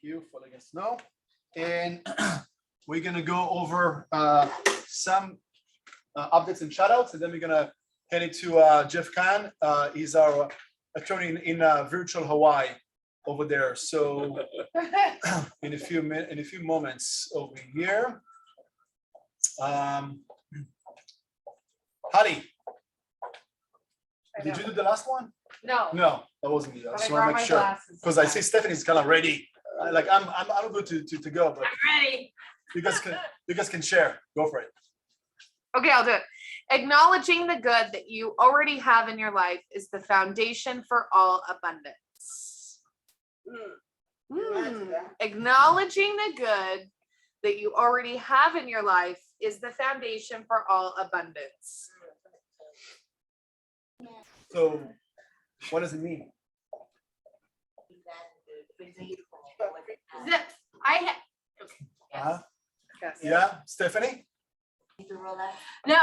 you for letting us know. And we're gonna go over some updates and shoutouts, and then we're gonna hand it to Jeff Kahn. He's our attorney in virtual Hawaii over there. So in a few moments over here. Holly, did you do the last one? No. No, that wasn't me. I just I want to brought make my sure glasses. because I see Stephanie's kind of ready. Like I'm good to go, but I'm ready. you guys can share. Go for it. Okay, I'll do it. Acknowledging the good that you already have in your life is the foundation for all abundance. Acknowledging the good that you already have in your life is the foundation for all abundance. So, what does it mean? Yeah, Stephanie. No,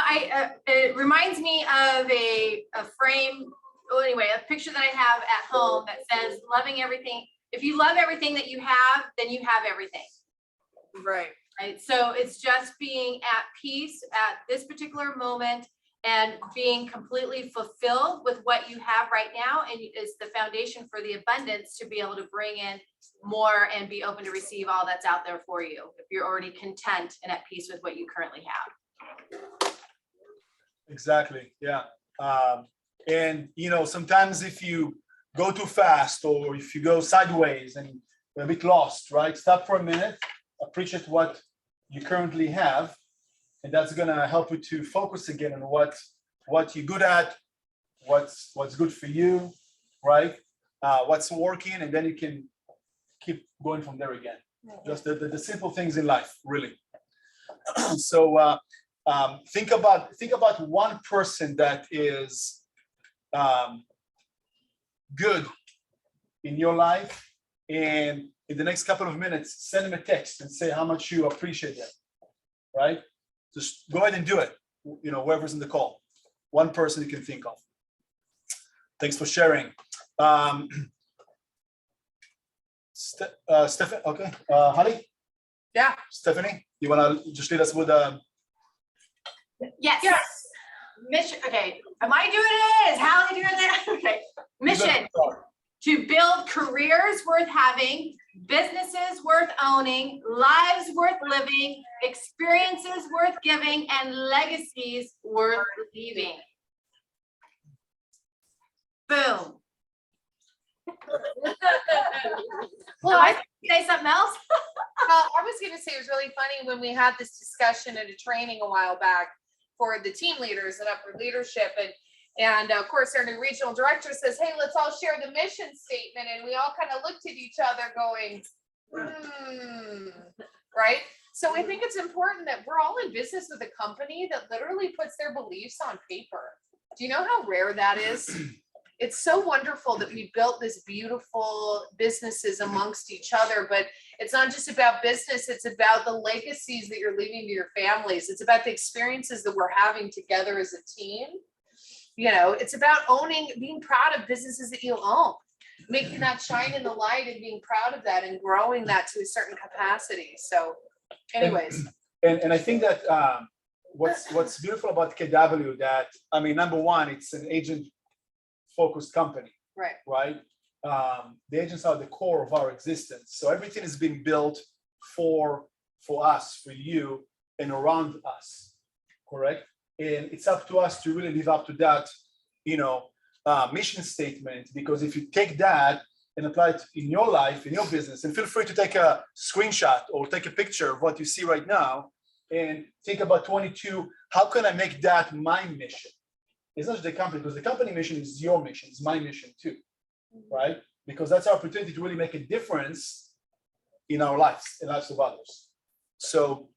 it reminds me of a frame. Well, anyway, a picture that I have at home that says loving everything. If you love everything that you have, then you have everything. Right. Right. So it's just being at peace at this particular moment and being completely fulfilled with what you have right now. And it's the foundation for the abundance to be able to bring in more and be open to receive all that's out there for you. If you're already content and at peace with what you currently have. Exactly. Yeah. And sometimes if you go too fast or if you go sideways and you're a bit lost, right? Stop for a minute, appreciate what you currently have, and that's gonna help you to focus again on what you're good at, what's good for you, right? What's working, and then you can keep going from there again. Just the simple things in life, really. So think about one person that is good in your life, and in the next couple of minutes, send them a text and say how much you appreciate them, right? Just go ahead and do it, whoever's in the call. One person you can think of. Thanks for sharing. Stephanie, okay. Holly? Yeah. Stephanie, you want to just lead us with Yes. Mission. Okay. Am I doing it? Is Hallie doing that? Okay. Mission. To build careers worth having, businesses worth owning, lives worth living, experiences worth giving, and legacies worth leaving. Boom. Well, I say something else. Well, I was going to say it was really funny when we had this discussion at a training a while back for the team leaders and upper leadership, and of course our new regional director says, hey, let's all share the mission statement, and we all kind of looked at each other going, right? So I think it's important that we're all in business with a company that literally puts their beliefs on paper. Do you know how rare that is? It's so wonderful that we built this beautiful businesses amongst each other, but it's not just about business. It's about the legacies that you're leaving to your families. It's about the experiences that we're having together as a team. It's about being proud of businesses that you own, making that shine in the light and being proud of that and growing that to a certain capacity. So anyways. And I think that what's beautiful about KW that, number one, it's an agent focused company, right? The agents are the core of our existence. So everything is being built for us, for you, and around us, correct? And it's up to us to really live up to that, mission statement. Because if you take that and apply it in your life, in your business, and feel free to take a screenshot or take a picture of what you see right now, and think about 22. How can I make that my mission? It's not just the company, because the company mission is your mission, it's my mission too, right? Because that's our opportunity to really make a difference in our lives, in the lives of others. So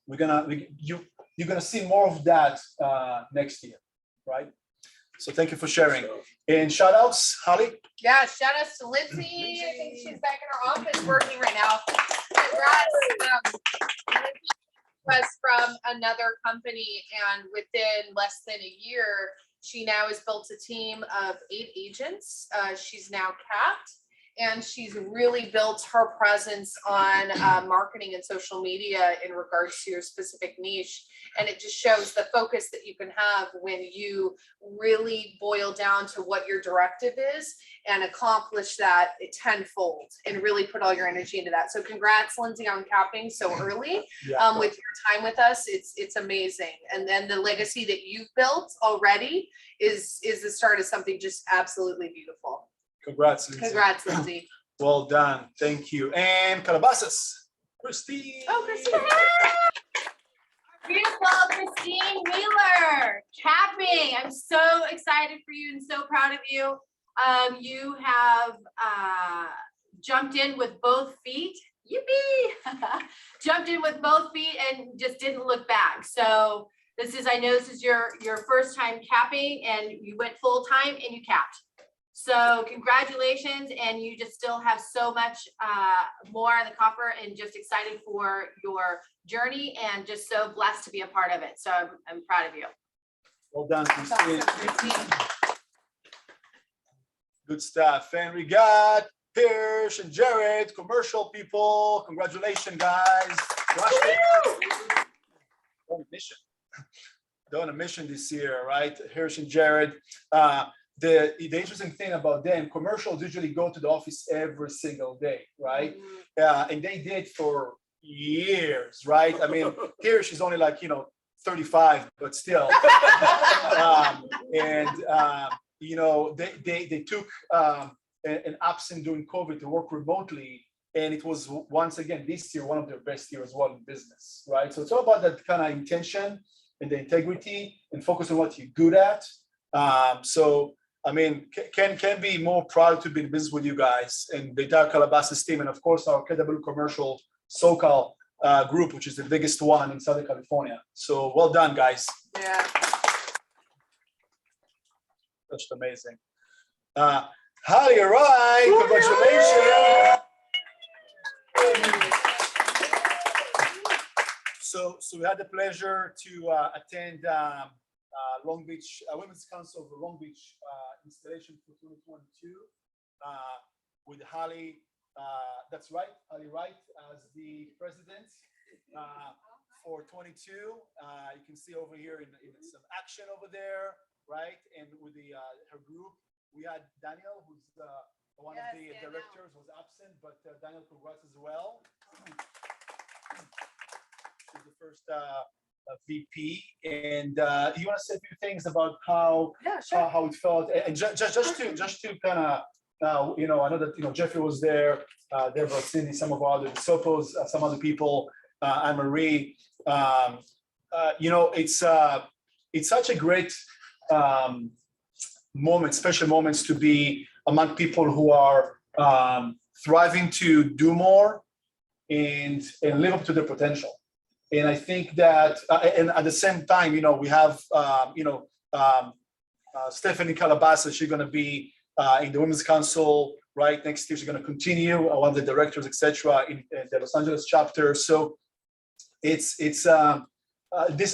you're gonna see more of that next year, right? So thank you for sharing. And shout outs, Holly? Yeah, shout outs to Lindsay. I think she's back in her office working right now. Congrats. Was from another company, and within less than a year, she now has built a team of 8 agents. She's now capped, and she's really built her presence on marketing and social media in regards to your specific niche. And it just shows the focus that you can have when you really boil down to what your directive is and accomplish that tenfold and really put all your energy into that. So congrats, Lindsay, on capping so early. With your time with us, it's amazing. And then the legacy that you've built already is the start of something just absolutely beautiful. Congrats, Lindsay. Congrats, Lindsay. Well done. Thank you. And Calabasas, Christine. Oh, Christine. Beautiful Christine Wheeler, capping. I'm so excited for you and so proud of you. You have jumped in with both feet. Yippee! Jumped in with both feet and just didn't look back. So I know this is your first time capping, and you went full time and you capped. So congratulations, and you just still have so much more in the coffer, and just excited for your journey and just so blessed to be a part of it. So I'm proud of you. Well done, Christine. Awesome, Christine. Good stuff. And we got Pierce and Jared, commercial people. Congratulations, guys. On a mission. They're on a mission this year, right? Hirsch and Jared. The interesting thing about them, commercials usually go to the office every single day, right? And they did for years, right? I mean, here she's only like, 35, but still. They took an absence during COVID to work remotely. And it was, once again, this year, one of their best years as well in business, right? So it's all about that kind of intention and the integrity and focus on what you're good at. Can be more proud to be in business with you guys and the entire Calabasas team, and of course our KW Commercial SoCal group, which is the biggest one in Southern California. So well done, guys. Yeah. That's amazing. Holly, all right, congratulations. So we had the pleasure to attend Long Beach Women's Council of the Long Beach installation for 2022 with Holly. That's right, Holly Wright as the president for 22. You can see over here in some action over there, right? And with her group, we had Daniel, who's one of the directors, was absent, but Daniel, congrats as well. She's the first VP, and you want to say a few things about how it felt, and just to kind of I know that Jeffrey was there, Deborah, Cindy, some of our other Sopos, some other people, Anne Marie. It's such a great moment, special moments to be among people who are thriving to do more and live up to their potential. And I think that, and at the same time, we have, Stephanie Calabasas. She's going to be in the Women's Council, right? Next year, she's going to continue, one of the directors, etc., in the Los Angeles chapter. So this is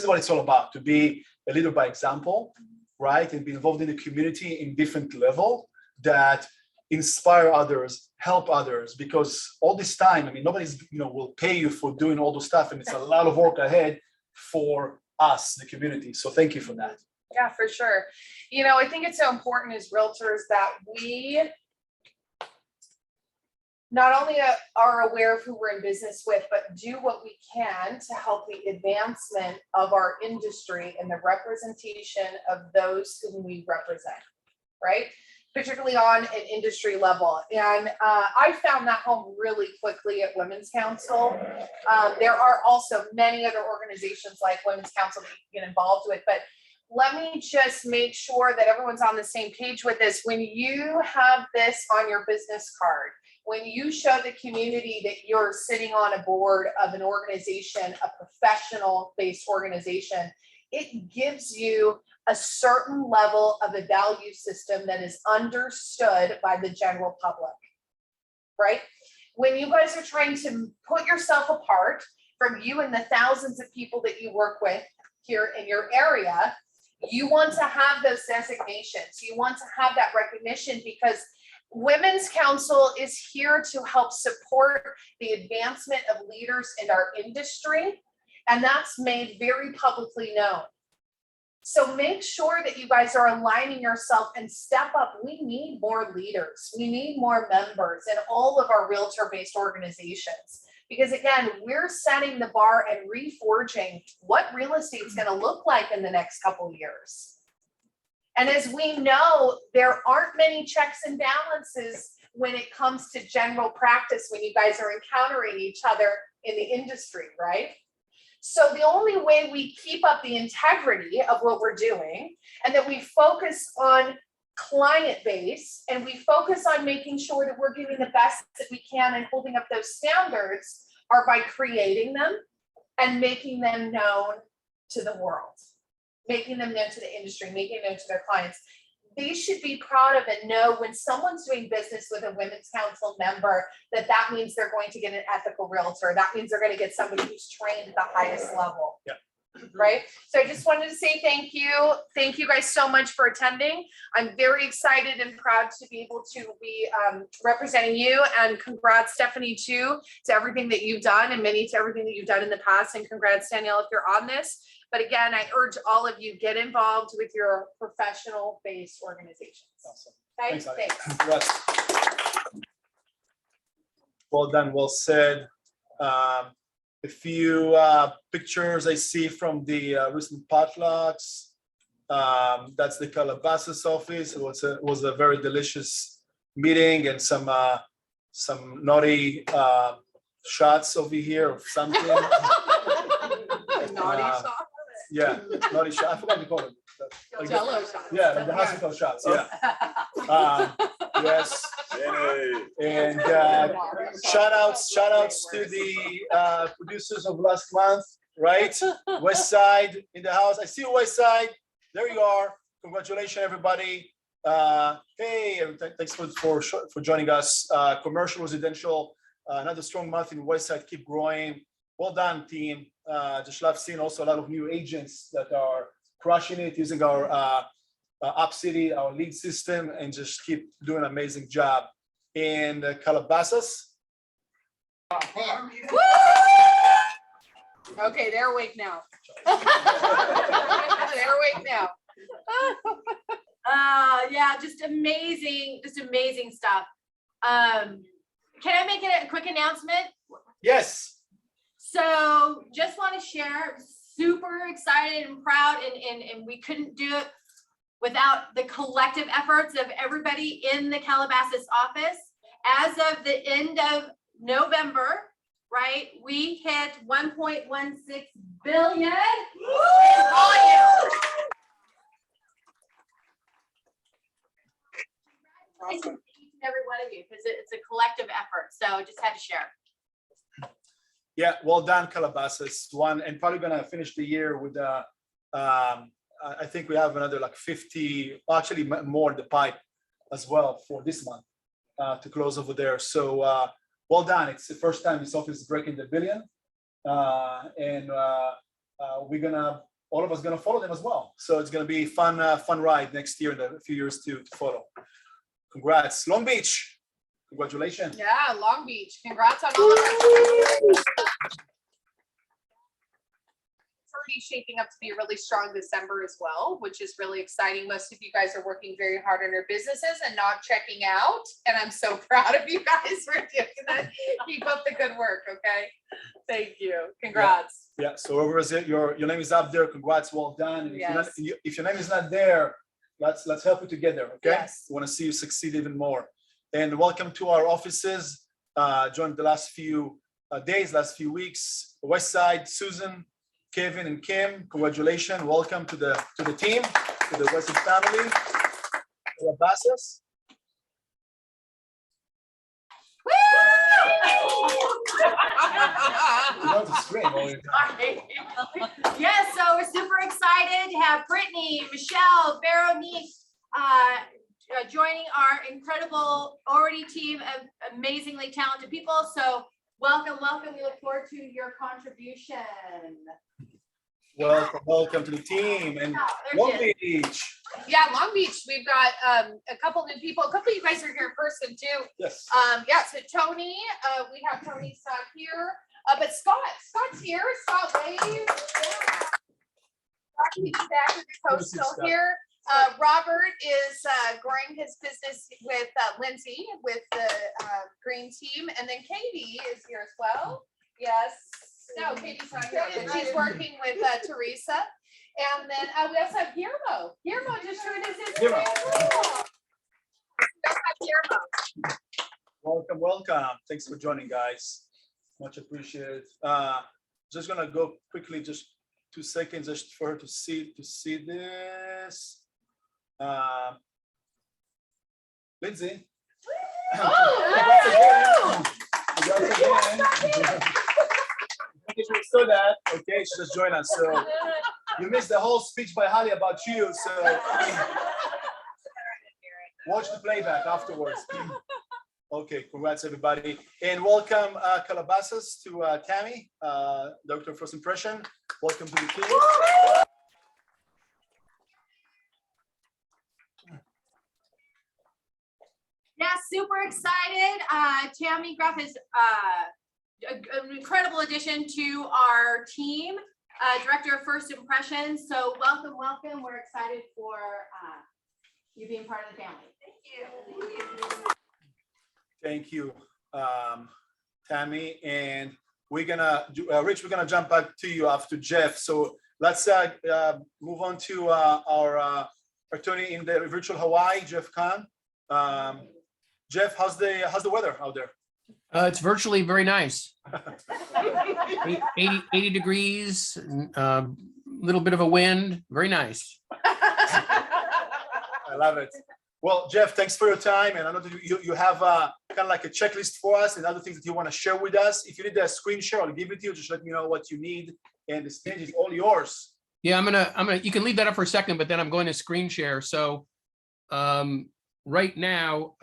what it's all about, to be a leader by example, right? And be involved in the community in different level that inspire others, help others, because all this time, nobody's, will pay you for doing all the stuff, and it's a lot of work ahead for us, the community. So thank you for that. Yeah, for sure. I think it's so important as realtors that we not only are aware of who we're in business with, but do what we can to help the advancement of our industry and the representation of those whom we represent, right? Particularly on an industry level. And I found that home really quickly at Women's Council. There are also many other organizations like Women's Council that you can get involved with, but let me just make sure that everyone's on the same page with this. When you have this on your business card, when you show the community that you're sitting on a board of an organization, a professional-based organization, it gives you a certain level of a value system that is understood by the general public, right? When you guys are trying to put yourself apart from you and the thousands of people that you work with here in your area, you want to have those designations. You want to have that recognition, because Women's Council is here to help support the advancement of leaders in our industry, and that's made very publicly known. So make sure that you guys are aligning yourself and step up. We need more leaders. We need more members in all of our realtor-based organizations. Because again, we're setting the bar and reforging what real estate is going to look like in the next couple of years. And as we know, there aren't many checks and balances when it comes to general practice, when you guys are encountering each other in the industry, right? So the only way we keep up the integrity of what we're doing and that we focus on client base and we focus on making sure that we're giving the best that we can and holding up those standards are by creating them and making them known to the world, making them known to the industry, making them known to their clients. They should be proud of and know when someone's doing business with a Women's Council member that that means they're going to get an ethical realtor. That means they're going to get somebody who's trained at the highest level. Yeah. Right. So I just wanted to say thank you. Thank you guys so much for attending. I'm very excited and proud to be able to be representing you, and congrats, Stephanie, too, to everything that you've done, and Minnie, to everything that you've done in the past, and congrats, Danielle, if you're on this. But again, I urge all of you, get involved with your professional based organizations. Awesome. Okay? Thanks. Thanks. Well done, well said. A few pictures I see from the recent potlucks. That's the Calabasas office. It was a very delicious meeting, and some naughty shots over here of something. Naughty shot. Yeah, naughty shot. I forgot to call it. Like Jello shots. Yeah, the hospital shots. Yeah. Yes. And shout outs to the producers of last month, right? West Side in the house. I see you, West Side. There you are. Congratulations, everybody. Hey, thanks for joining us. Commercial, residential, another strong month in West Side. Keep growing. Well done, team. Just love seeing also a lot of new agents that are crushing it using our Up City, our lead system, and just keep doing an amazing job. In Calabasas. Okay, they're awake now. They're awake now. Yeah, just amazing stuff. Can I make a quick announcement? Yes. So just want to share, super excited and proud, and we couldn't do it without the collective efforts of everybody in the Calabasas office. As of the end of November, right, we hit 1.16 billion in volume. Awesome. Each and every one of you, because it's a collective effort. So just had to share. Yeah, well done, Calabasas. One, and probably gonna finish the year with I think we have another like 50, actually more in the pipe as well for this month to close over there. So well done. It's the first time this office is breaking the billion, and we're gonna, all of us gonna follow them as well. So it's gonna be fun ride next year and a few years to follow. Congrats, Long Beach. Congratulations. Yeah, Long Beach. Congrats on all of us. It's already shaping up to be a really strong December as well, which is really exciting. Most of you guys are working very hard on your businesses and not checking out. And I'm so proud of you guys for doing that. Keep up the good work, okay? Thank you. Congrats. Yeah, so whoever is it, your name is up there. Congrats, well done. And Yes. if your name is not there, let's help you together, okay? Yes. We want to see you succeed even more. And welcome to our offices. Joined the last few days, last few weeks. West Side, Susan, Kevin, and Kim. Congratulations. Welcome to the team, to the West Side family. Calabasas. You want to scream all the time. Yes, so we're super excited to have Brittany, Michelle, Veronique joining our incredible already team of amazingly talented people. So welcome. We look forward to your contribution. Welcome to the team and Long Beach. Yeah, Long Beach. We've got a couple new people. A couple of you guys are here in person too. Yes. Yeah. So Tony, we have Tony Scott here, but Scott's here. Scott wave. Yeah. He's back with the coach still here. Robert is growing his business with Lindsay with the green team, and then Katie is here as well. Yes. No, Katie's not here, but she's working with Teresa. And then we also have Guillermo. Guillermo just joined us. Guillermo. Guillermo. Welcome. Thanks for joining, guys. Much appreciated. Just gonna go quickly, just 2 seconds, just for her to see this. Lindsay. Oh, You saw that. Okay, she just joined us. So you missed the whole speech by Holly about you. So watch the playback afterwards. Okay, congrats everybody. And welcome Calabasas to Tammy, Dr. First Impression. Welcome to the team. Yeah, super excited. Tammy Graff is an incredible addition to our team, Director of First Impressions. So welcome. We're excited for you being part of the family. Thank you, Tammy. And we're gonna do, Rich, we're gonna jump back to you after Jeff. So let's move on to our attorney in the virtual Hawaii, Jeff Kahn. Jeff, how's the weather out there? It's virtually very nice. 80 degrees, little bit of a wind, very nice. I love it. Well, Jeff, thanks for your time. And I know that you have kind of like a checklist for us and other things that you want to share with us. If you need a screen share, I'll give it to you. Just let me know what you need. And the stage is all yours. Yeah, I'm gonna, you can leave that up for a second, but then I'm going to screen share. So right now,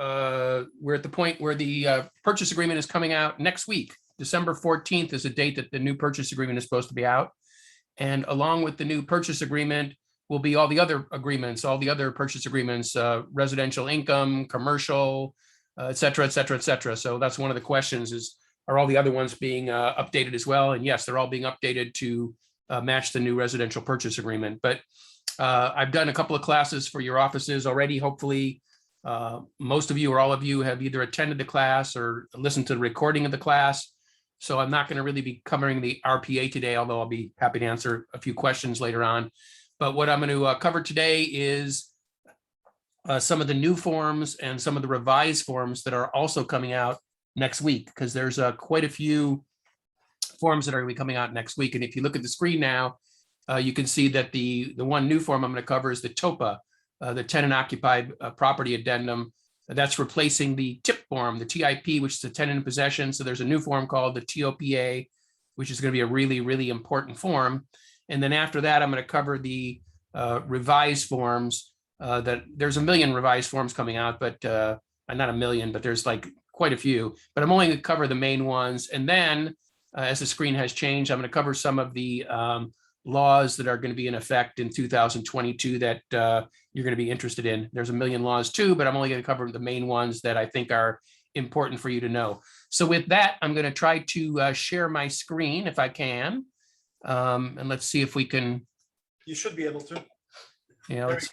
we're at the point where the purchase agreement is coming out next week. December 14th is the date that the new purchase agreement is supposed to be out. And along with the new purchase agreement will be all the other agreements, all the other purchase agreements, residential income, commercial, et cetera, et cetera, et cetera. So that's one of the questions is, are all the other ones being updated as well? And yes, they're all being updated to match the new residential purchase agreement. But I've done a couple of classes for your offices already. Hopefully, most of you or all of you have either attended the class or listened to the recording of the class. So I'm not going to really be covering the RPA today, although I'll be happy to answer a few questions later on. But what I'm going to cover today is some of the new forms and some of the revised forms that are also coming out next week, because there's quite a few forms that are going to be coming out next week. And if you look at the screen now, you can see that the one new form I'm going to cover is the TOPA, the tenant occupied property addendum. That's replacing the TIP form, the TIP, which is the tenant in possession. So there's a new form called the TOPA, which is going to be a really, really important form. And then after that, I'm going to cover the revised forms. That there's a million revised forms coming out, but not a million, but there's like quite a few. But I'm only going to cover the main ones. And then as the screen has changed, I'm going to cover some of the laws that are going to be in effect in 2022 that you're going to be interested in. There's a million laws too, but I'm only going to cover the main ones that I think are important for you to know. So with that, I'm going to try to share my screen if I can. And let's see if we can. You should be able to. Yeah, let's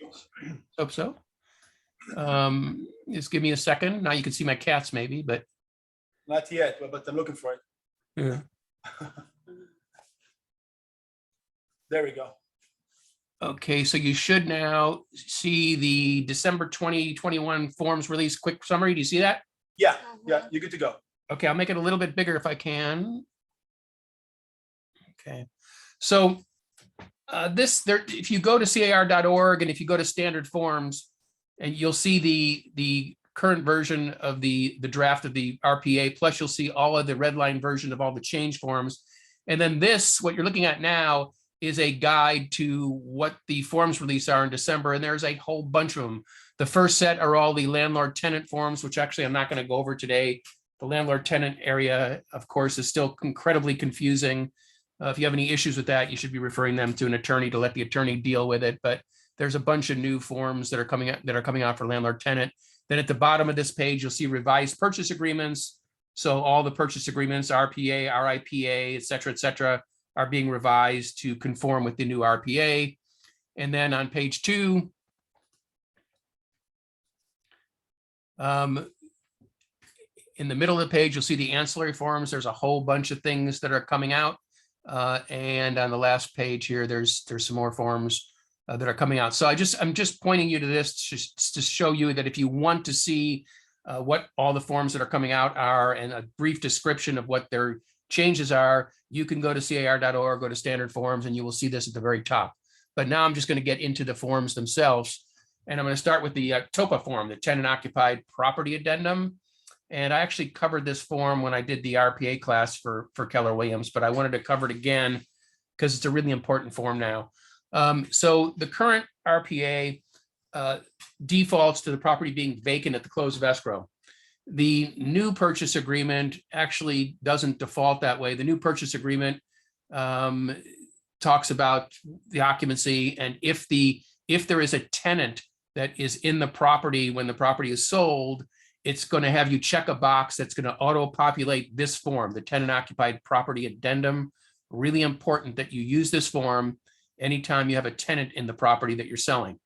hope so. Just give me a second. Now you can see my cats maybe, but. Not yet, but I'm looking for it. Yeah. There we go. Okay, so you should now see the December 2021 forms release quick summary. Do you see that? Yeah, you're good to go. Okay, I'll make it a little bit bigger if I can. Okay, so if you go to car.org and if you go to standard forms, and you'll see the current version of the draft of the RPA, plus you'll see all of the red line version of all the change forms. And then what you're looking at now is a guide to what the forms release are in December, and there's a whole bunch of them. The first set are all the landlord tenant forms, which actually I'm not going to go over today. The landlord tenant area, of course, is still incredibly confusing. If you have any issues with that, you should be referring them to an attorney to let the attorney deal with it. But there's a bunch of new forms that are coming out for landlord tenant. Then at the bottom of this page, you'll see revised purchase agreements. So all the purchase agreements, RPA, RIPA, et cetera, are being revised to conform with the new RPA. And then on page 2, in the middle of the page, you'll see the ancillary forms. There's a whole bunch of things that are coming out. And on the last page here, there's some more forms that are coming out. So I'm just pointing you to this just to show you that if you want to see what all the forms that are coming out are and a brief description of what their changes are, you can go to car.org, go to standard forms, and you will see this at the very top. But now I'm just going to get into the forms themselves. And I'm going to start with the TOPA form, the tenant occupied property addendum. And I actually covered this form when I did the RPA class for Keller Williams, but I wanted to cover it again because it's a really important form now. So the current RPA defaults to the property being vacant at the close of escrow. The new purchase agreement actually doesn't default that way. The new purchase agreement talks about the occupancy, and if there is a tenant that is in the property when the property is sold, it's going to have you check a box that's going to auto-populate this form, the tenant occupied property addendum. Really important that you use this form anytime you have a tenant in the property that you're selling.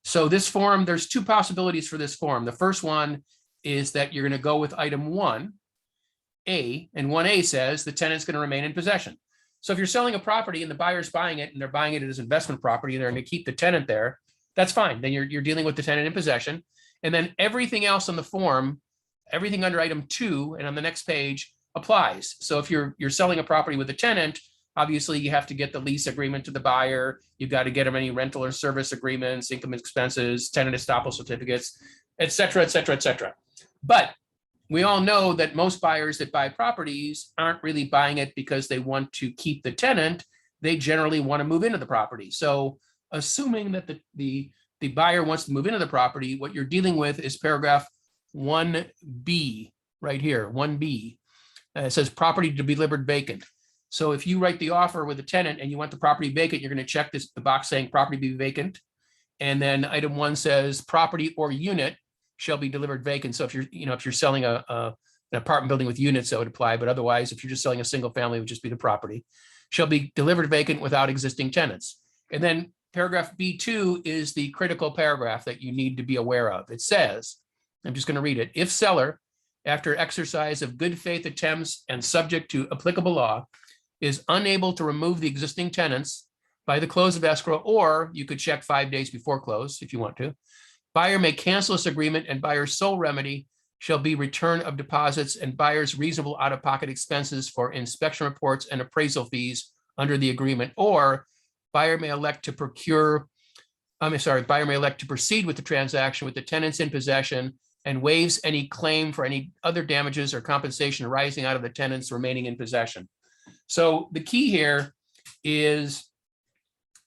So this form, there's 2 possibilities for this form. The first one is that you're going to go with item 1A, and 1A says the tenant's going to remain in possession. So if you're selling a property and the buyer's buying it and they're buying it as investment property, they're going to keep the tenant there, that's fine. Then you're dealing with the tenant in possession. And then everything else on the form, everything under item 2 and on the next page applies. So if you're selling a property with a tenant, obviously you have to get the lease agreement to the buyer. You've got to get them any rental or service agreements, income expenses, tenant estoppel certificates, et cetera, et cetera, et cetera. But we all know that most buyers that buy properties aren't really buying it because they want to keep the tenant. They generally want to move into the property. So assuming that the buyer wants to move into the property, what you're dealing with is paragraph 1B right here, 1B. It says property to be delivered vacant. So if you write the offer with a tenant and you want the property vacant, you're going to check the box saying property be vacant. And then item 1 says property or unit shall be delivered vacant. So if you're selling an apartment building with units, that would apply. But otherwise, if you're just selling a single family, it would just be the property shall be delivered vacant without existing tenants. And then paragraph B2 is the critical paragraph that you need to be aware of. It says, I'm just going to read it. If seller, after exercise of good faith attempts and subject to applicable law, is unable to remove the existing tenants by the close of escrow, or you could check 5 days before close if you want to, buyer may cancel this agreement and buyer's sole remedy shall be return of deposits and buyer's reasonable out-of-pocket expenses for inspection reports and appraisal fees under the agreement, or buyer may elect to proceed with the transaction with the tenants in possession and waives any claim for any other damages or compensation arising out of the tenants remaining in possession. So the key here is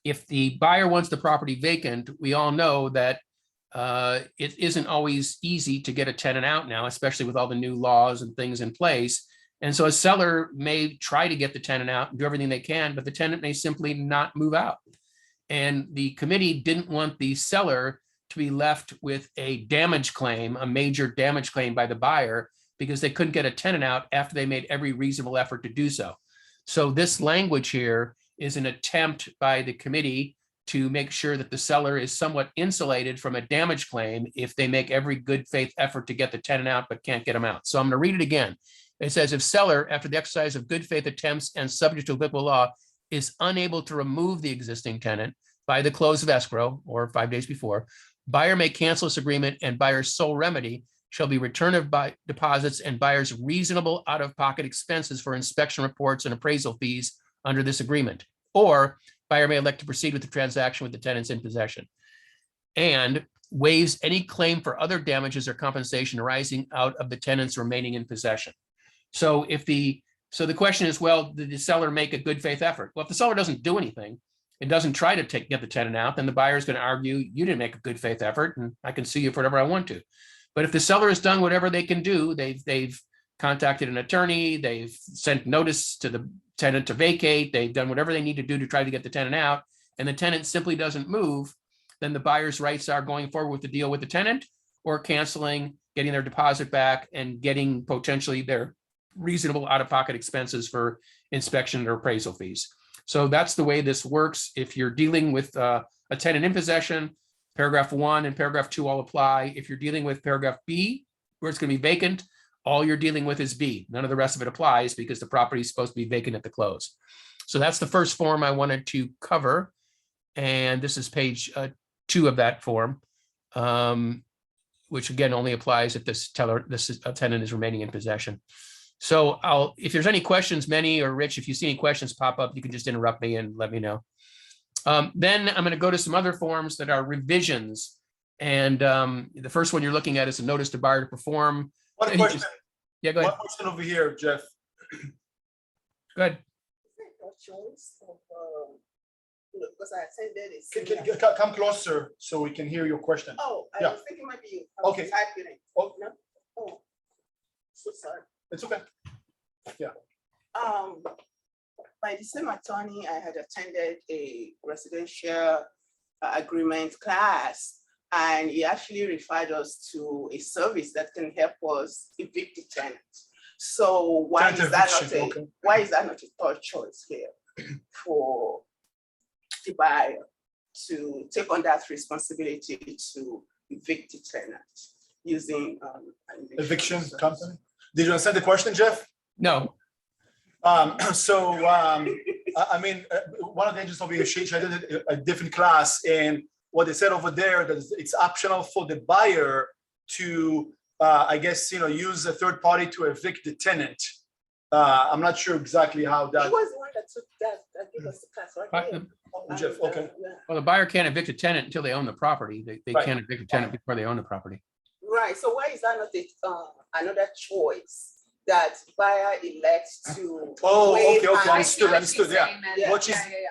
if the buyer wants the property vacant, we all know that it isn't always easy to get a tenant out now, especially with all the new laws and things in place. And so a seller may try to get the tenant out and do everything they can, but the tenant may simply not move out. And the committee didn't want the seller to be left with a damage claim, a major damage claim by the buyer, because they couldn't get a tenant out after they made every reasonable effort to do so. So this language here is an attempt by the committee to make sure that the seller is somewhat insulated from a damage claim if they make every good faith effort to get the tenant out but can't get them out. So I'm going to read it again. It says, if seller, after the exercise of good faith attempts and subject to applicable law, is unable to remove the existing tenant by the close of escrow or 5 days before, buyer may cancel this agreement and buyer's sole remedy shall be return of deposits and buyer's reasonable out-of-pocket expenses for inspection reports and appraisal fees under this agreement. Or buyer may elect to proceed with the transaction with the tenants in possession and waives any claim for other damages or compensation arising out of the tenants remaining in possession. So the question is, well, did the seller make a good faith effort? Well, if the seller doesn't do anything, it doesn't try to get the tenant out, then the buyer is going to argue, you didn't make a good faith effort and I can sue you for whatever I want to. But if the seller has done whatever they can do, they've contacted an attorney, they've sent notice to tenant to vacate, they've done whatever they need to do to try to get the tenant out, and the tenant simply doesn't move, then the buyer's rights are going forward with the deal with the tenant or canceling, getting their deposit back, and getting potentially their reasonable out-of-pocket expenses for inspection or appraisal fees. So that's the way this works. If you're dealing with a tenant in possession, paragraph 1 and paragraph 2 all apply. If you're dealing with paragraph B, where it's going to be vacant, all you're dealing with is B. None of the rest of it applies because the property is supposed to be vacant at the close. So that's the first form I wanted to cover. And this is page 2 of that form, which again only applies if this tenant is remaining in possession. So if there's any questions, Manny or Rich, if you see any questions pop up, you can just interrupt me and let me know. Then I'm going to go to some other forms that are revisions. And the first one you're looking at is a notice to buyer to perform. One question. Yeah, go ahead. One question over here, Jeff. Go ahead. Because I attended it. Come closer so we can hear your question. Oh, I Yeah. was thinking it might be you. Okay. Typing it. Oh. No? Oh, so sorry. It's okay. By the same attorney, I had attended a residential agreement class, and he actually referred us to a service that can help us evict the tenant. So why Tenant is that not eviction, okay. why is that not a third choice here for the buyer to take on that responsibility to evict the tenant using an Eviction service? company. Did you understand the question, Jeff? No. I mean, one of the agents over here, she did a different class, and what they said over there that it's optional for the buyer to, I guess, use a third party to evict the tenant. I'm not sure exactly how He that. was the one that took that gave us the class, right? Jeff, okay. Yeah. Well, the buyer can't evict a tenant until they own the property. They Right. can't evict a tenant before they own the property. Right, so why is that not another choice that buyer elects to? Oh, waive okay, and- understood, yeah. Yeah.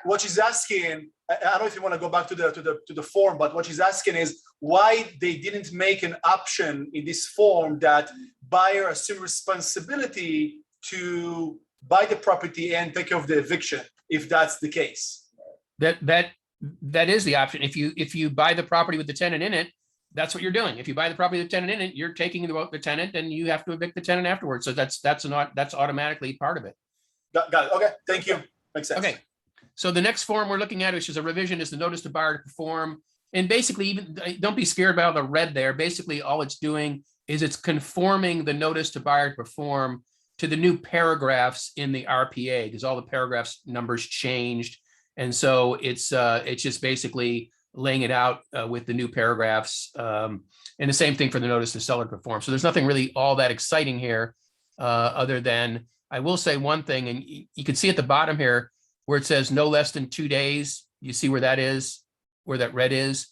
What she's asking, I don't know if you want to go back to the form, but what she's asking is why they didn't make an option in this form that buyer assume responsibility to buy the property and take care of the eviction, if that's the case. That is the option. If you buy the property with the tenant in it, that's what you're doing. If you buy the property with the tenant in it, you're taking the tenant and you have to evict the tenant afterwards. So that's automatically part of it. Got it. Okay, thank you. Makes sense. Okay. So the next form we're looking at, which is a revision, is the notice to buyer to perform. And basically, even don't be scared by all the red there. Basically, all it's doing is it's conforming the notice to buyer to perform to the new paragraphs in the RPA, because all the paragraphs numbers changed. And so it's just basically laying it out with the new paragraphs, and the same thing for the notice to seller to perform. So there's nothing really all that exciting here, other than I will say one thing, and you can see at the bottom here where it says no less than 2 days. You see where that is, where that red is.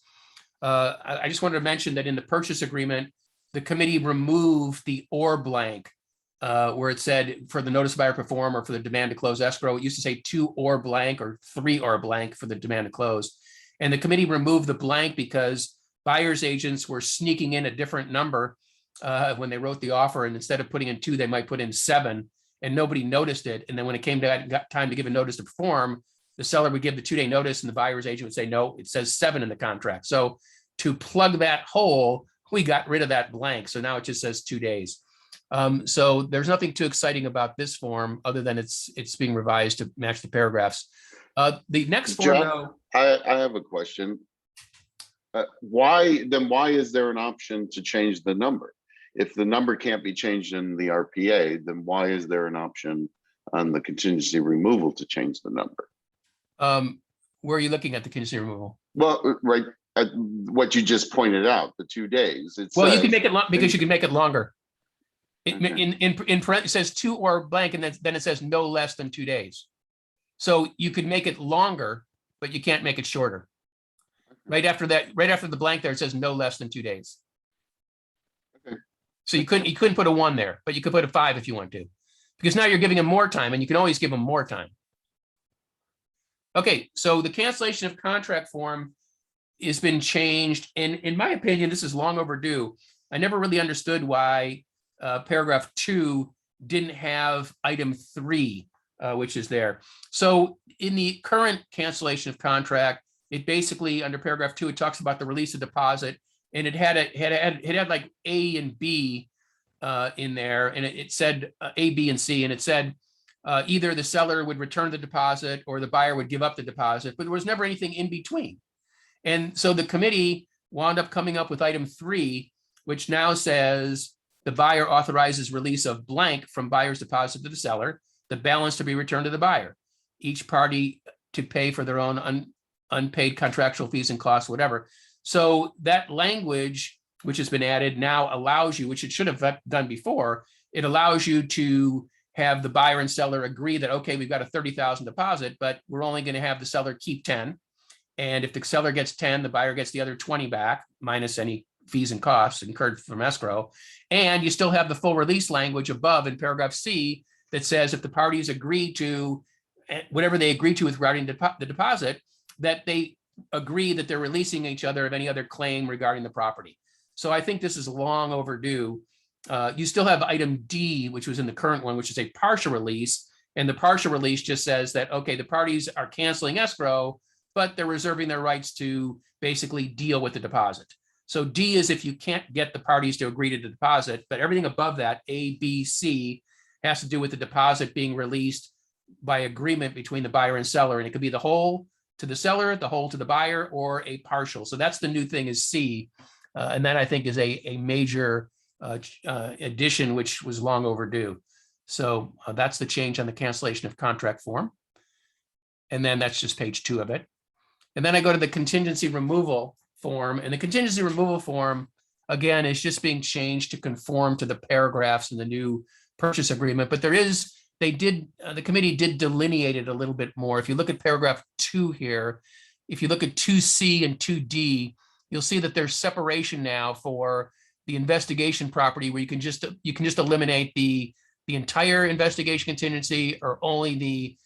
I just wanted to mention that in the purchase agreement, the committee removed the or blank, where it said for the notice to buyer perform or for the demand to close escrow. It used to say 2 or blank or 3 or blank for the demand to close. And the committee removed the blank because buyer's agents were sneaking in a different number when they wrote the offer. And instead of putting in 2, they might put in 7, and nobody noticed it. And then when it came to time to give a notice to perform, the seller would give the 2-day notice and the buyer's agent would say, no, it says 7 in the contract. So to plug that hole, we got rid of that blank. So now it just says 2 days. So there's nothing too exciting about this form other than it's being revised to match the paragraphs. The next form, though, I have a question. Why is there an option to change the number? If the number can't be changed in the RPA, then why is there an option on the contingency removal to change the number? where are you looking at the contingency removal? Well, right at what you just pointed out, the 2 days. Well, you can make it because you can make it longer. In parentheses, it says 2 or blank, and then it says no less than 2 days. So you could make it longer, but you can't make it shorter. Right after that, right after the blank there, it says no less than 2 days. Okay. So you couldn't put a 1 there, but you could put a 5 if you want to, because now you're giving them more time, and you can always give them more time. Okay, so the cancellation of contract form has been changed, and in my opinion, this is long overdue. I never really understood why paragraph 2 didn't have item 3 which is there. So in the current cancellation of contract, it basically, under paragraph 2, it talks about the release of deposit, and it had like A and B in there, and it said A, B, and C, and it said either the seller would return the deposit or the buyer would give up the deposit, but there was never anything in between. And so the committee wound up coming up with item 3, which now says the buyer authorizes release of blank from buyer's deposit to the seller, the balance to be returned to the buyer, each party to pay for their own unpaid contractual fees and costs, whatever. So that language, which has been added, now allows you, which it should have done before, it allows you to have the buyer and seller agree that, okay, we've got a $30,000 deposit, but we're only going to have the seller keep 10. And if the seller gets 10, the buyer gets the other 20 back, minus any fees and costs incurred from escrow. And you still have the full release language above in paragraph C that says if the parties agree to whatever they agree to with regarding the deposit, that they agree that they're releasing each other of any other claim regarding the property. So I think this is long overdue. You still have item D, which was in the current one, which is a partial release. And the partial release just says that, okay, the parties are canceling escrow, but they're reserving their rights to basically deal with the deposit. So D is if you can't get the parties to agree to the deposit, but everything above that, A, B, C, has to do with the deposit being released by agreement between the buyer and seller. And it could be the whole to the seller, the whole to the buyer, or a partial. So that's the new thing is C. And that I think is a major addition, which was long overdue. So that's the change on the cancellation of contract form. And then that's just page 2 of it. And then I go to the contingency removal form, and the contingency removal form, again, is just being changed to conform to the paragraphs in the new purchase agreement. But the committee did delineate it a little bit more. If you look at paragraph 2 here, if you look at 2C and 2D, you'll see that there's separation now for the investigation property where you can just eliminate the entire investigation contingency or only the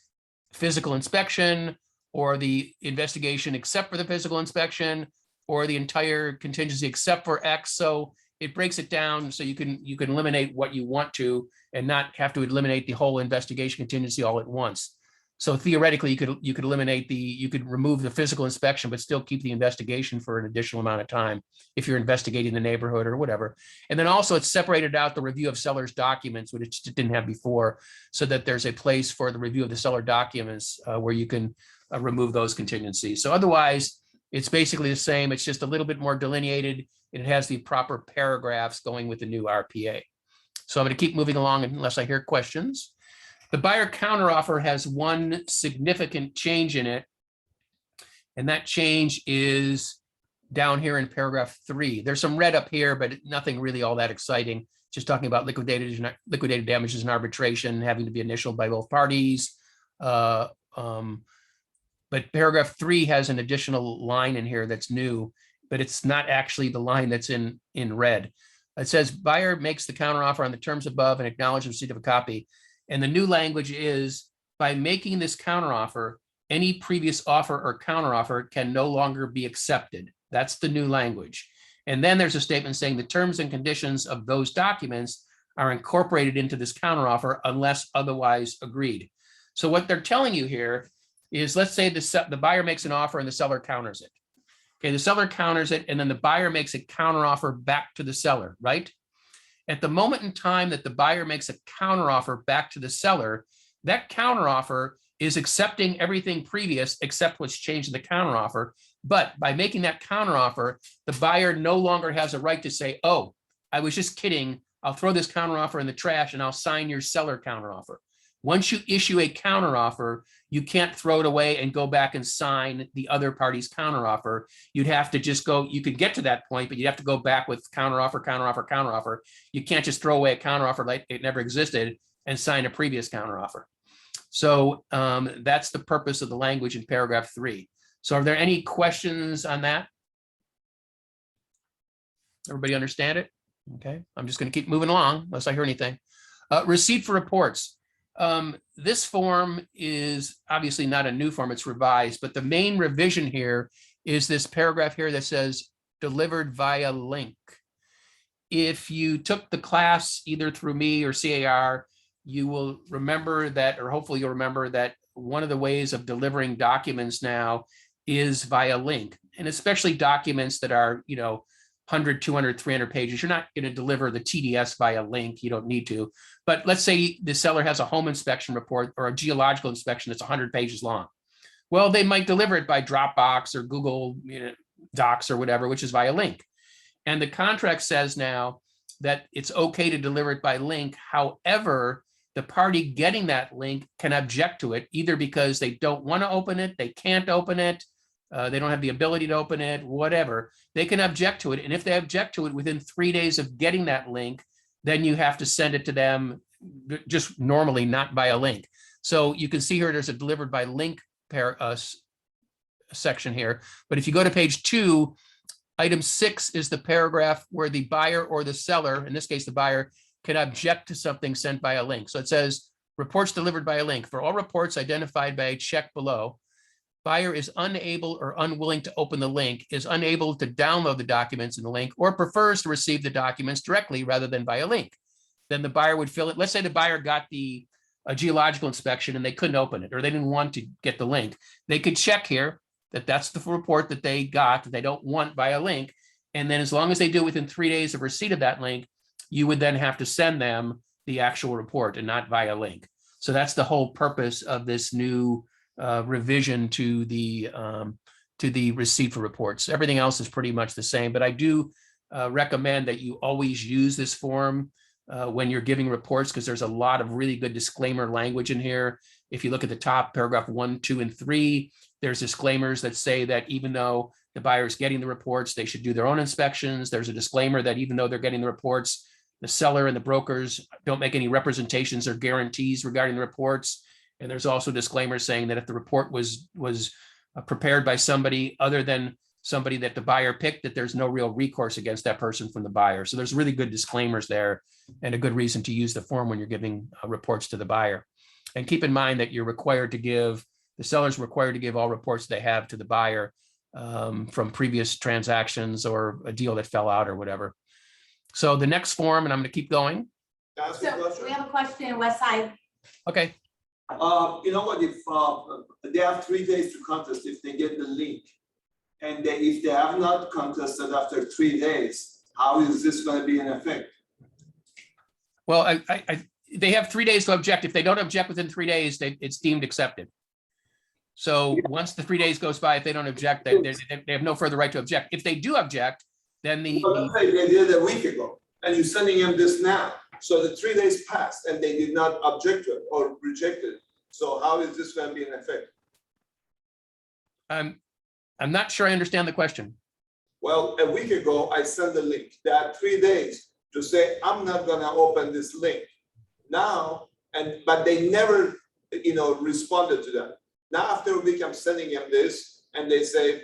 physical inspection or the investigation except for the physical inspection or the entire contingency except for X. So it breaks it down so you can eliminate what you want to and not have to eliminate the whole investigation contingency all at once. So theoretically, you could eliminate you could remove the physical inspection, but still keep the investigation for an additional amount of time if you're investigating the neighborhood or whatever. And then also it's separated out the review of seller's documents, which it didn't have before, so that there's a place for the review of the seller documents where you can remove those contingencies. So otherwise, it's basically the same. It's just a little bit more delineated, and it has the proper paragraphs going with the new RPA. So I'm going to keep moving along unless I hear questions. The buyer counteroffer has one significant change in it, and that change is down here in paragraph 3. There's some red up here, but nothing really all that exciting. Just talking about liquidated damages and arbitration having to be initialed by both parties. But paragraph 3 has an additional line in here that's new, but it's not actually the line that's in red. It says buyer makes the counteroffer on the terms above and acknowledges receipt of a copy. And the new language is, by making this counteroffer, any previous offer or counteroffer can no longer be accepted. That's the new language. And then there's a statement saying the terms and conditions of those documents are incorporated into this counteroffer unless otherwise agreed. So what they're telling you here is, let's say the buyer makes an offer and the seller counters it. Okay, the seller counters it, and then the buyer makes a counteroffer back to the seller, right? At the moment in time that the buyer makes a counteroffer back to the seller, that counteroffer is accepting everything previous except what's changed in the counteroffer. But by making that counteroffer, the buyer no longer has a right to say, oh, I was just kidding. I'll throw this counteroffer in the trash and I'll sign your seller counteroffer. Once you issue a counteroffer, you can't throw it away and go back and sign the other party's counteroffer. You'd have to just go, you could get to that point, but you'd have to go back with counteroffer. You can't just throw away a counteroffer like it never existed and sign a previous counteroffer. So that's the purpose of the language in paragraph 3. So are there any questions on that? Everybody understand it? Okay, I'm just going to keep moving along unless I hear anything. Receipt for reports. This form is obviously not a new form, it's revised, but the main revision here is this paragraph here that says delivered via link. If you took the class either through me or CAR, you will remember that, or hopefully you'll remember that one of the ways of delivering documents now is via link, and especially documents that are, 100, 200, 300 pages. You're not going to deliver the TDS via link. You don't need to. But let's say the seller has a home inspection report or a geological inspection that's 100 pages long. Well, they might deliver it by Dropbox or Google Docs or whatever, which is via link. And the contract says now that it's okay to deliver it by link. However, the party getting that link can object to it, either because they don't want to open it, they can't open it, they don't have the ability to open it, whatever. They can object to it. And if they object to it within 3 days of getting that link, then you have to send it to them just normally, not by a link. So you can see here, there's a delivered by link section here. But if you go to page 2, item 6 is the paragraph where the buyer or the seller, in this case, the buyer, can object to something sent by a link. So it says, reports delivered by a link. For all reports identified by a check below, buyer is unable or unwilling to open the link, is unable to download the documents in the link, or prefers to receive the documents directly rather than by a link. Then the buyer would fill it. Let's say the buyer got a geological inspection and they couldn't open it, or they didn't want to get the link. They could check here that that's the report that they got, that they don't want by a link. And then as long as they do it within 3 days of receipt of that link, you would then have to send them the actual report and not via link. So that's the whole purpose of this new revision to the receipt for reports. Everything else is pretty much the same, but I do recommend that you always use this form when you're giving reports, because there's a lot of really good disclaimer language in here. If you look at the top, paragraph 1, 2, and 3, there's disclaimers that say that even though the buyer is getting the reports, they should do their own inspections. There's a disclaimer that even though they're getting the reports, the seller and the brokers don't make any representations or guarantees regarding the reports. And there's also disclaimers saying that if the report was prepared by somebody other than somebody that the buyer picked, that there's no real recourse against that person from the buyer. So there's really good disclaimers there, and a good reason to use the form when you're giving reports to the buyer. And keep in mind that the seller's required to give all reports they have to the buyer from previous transactions or a deal that fell out or whatever. So the next form, and I'm going to keep going. So we have a question, West Side. Okay. You know what, if they have 3 days to contest if they get the link, and if they have not contested after 3 days, how is this going to be in effect? Well, they have 3 days to object. If they don't object within 3 days, it's deemed accepted. So once the 3 days goes by, if they don't object, they have no further right to object. If they do object, then They did it a week ago, and you're sending them this now. So the 3 days passed, and they did not object to it or reject it. So how is this going to be in effect? I'm not sure I understand the question. Well, a week ago, I sent the link. They had 3 days to say, I'm not going to open this link now, but they never, responded to that. Now, after a week, I'm sending them this, and they say,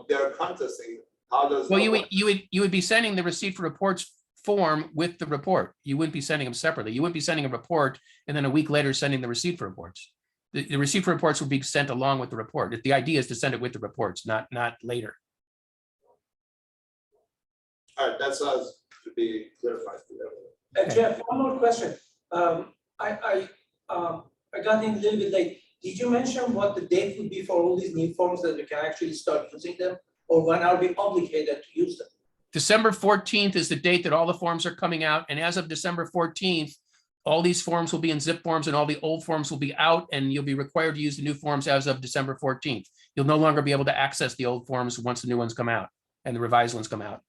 they're contesting. How does well, you would be sending the receipt for reports form with the report. You wouldn't be sending them separately. You wouldn't be sending a report and then a week later sending the receipt for reports. The receipt for reports would be sent along with the report. The idea is to send it with the reports, not later. All right, that's us to be clarified to everyone. Jeff, one more question. I got in a little bit late. Did you mention what the date would be for all these new forms that we can actually start using them, or when are we obligated to use them? December 14th is the date that all the forms are coming out. And as of December 14th, all these forms will be in zip forms and all the old forms will be out, and you'll be required to use the new forms as of December 14th. You'll no longer be able to access the old forms once the new ones come out and the revised ones come out.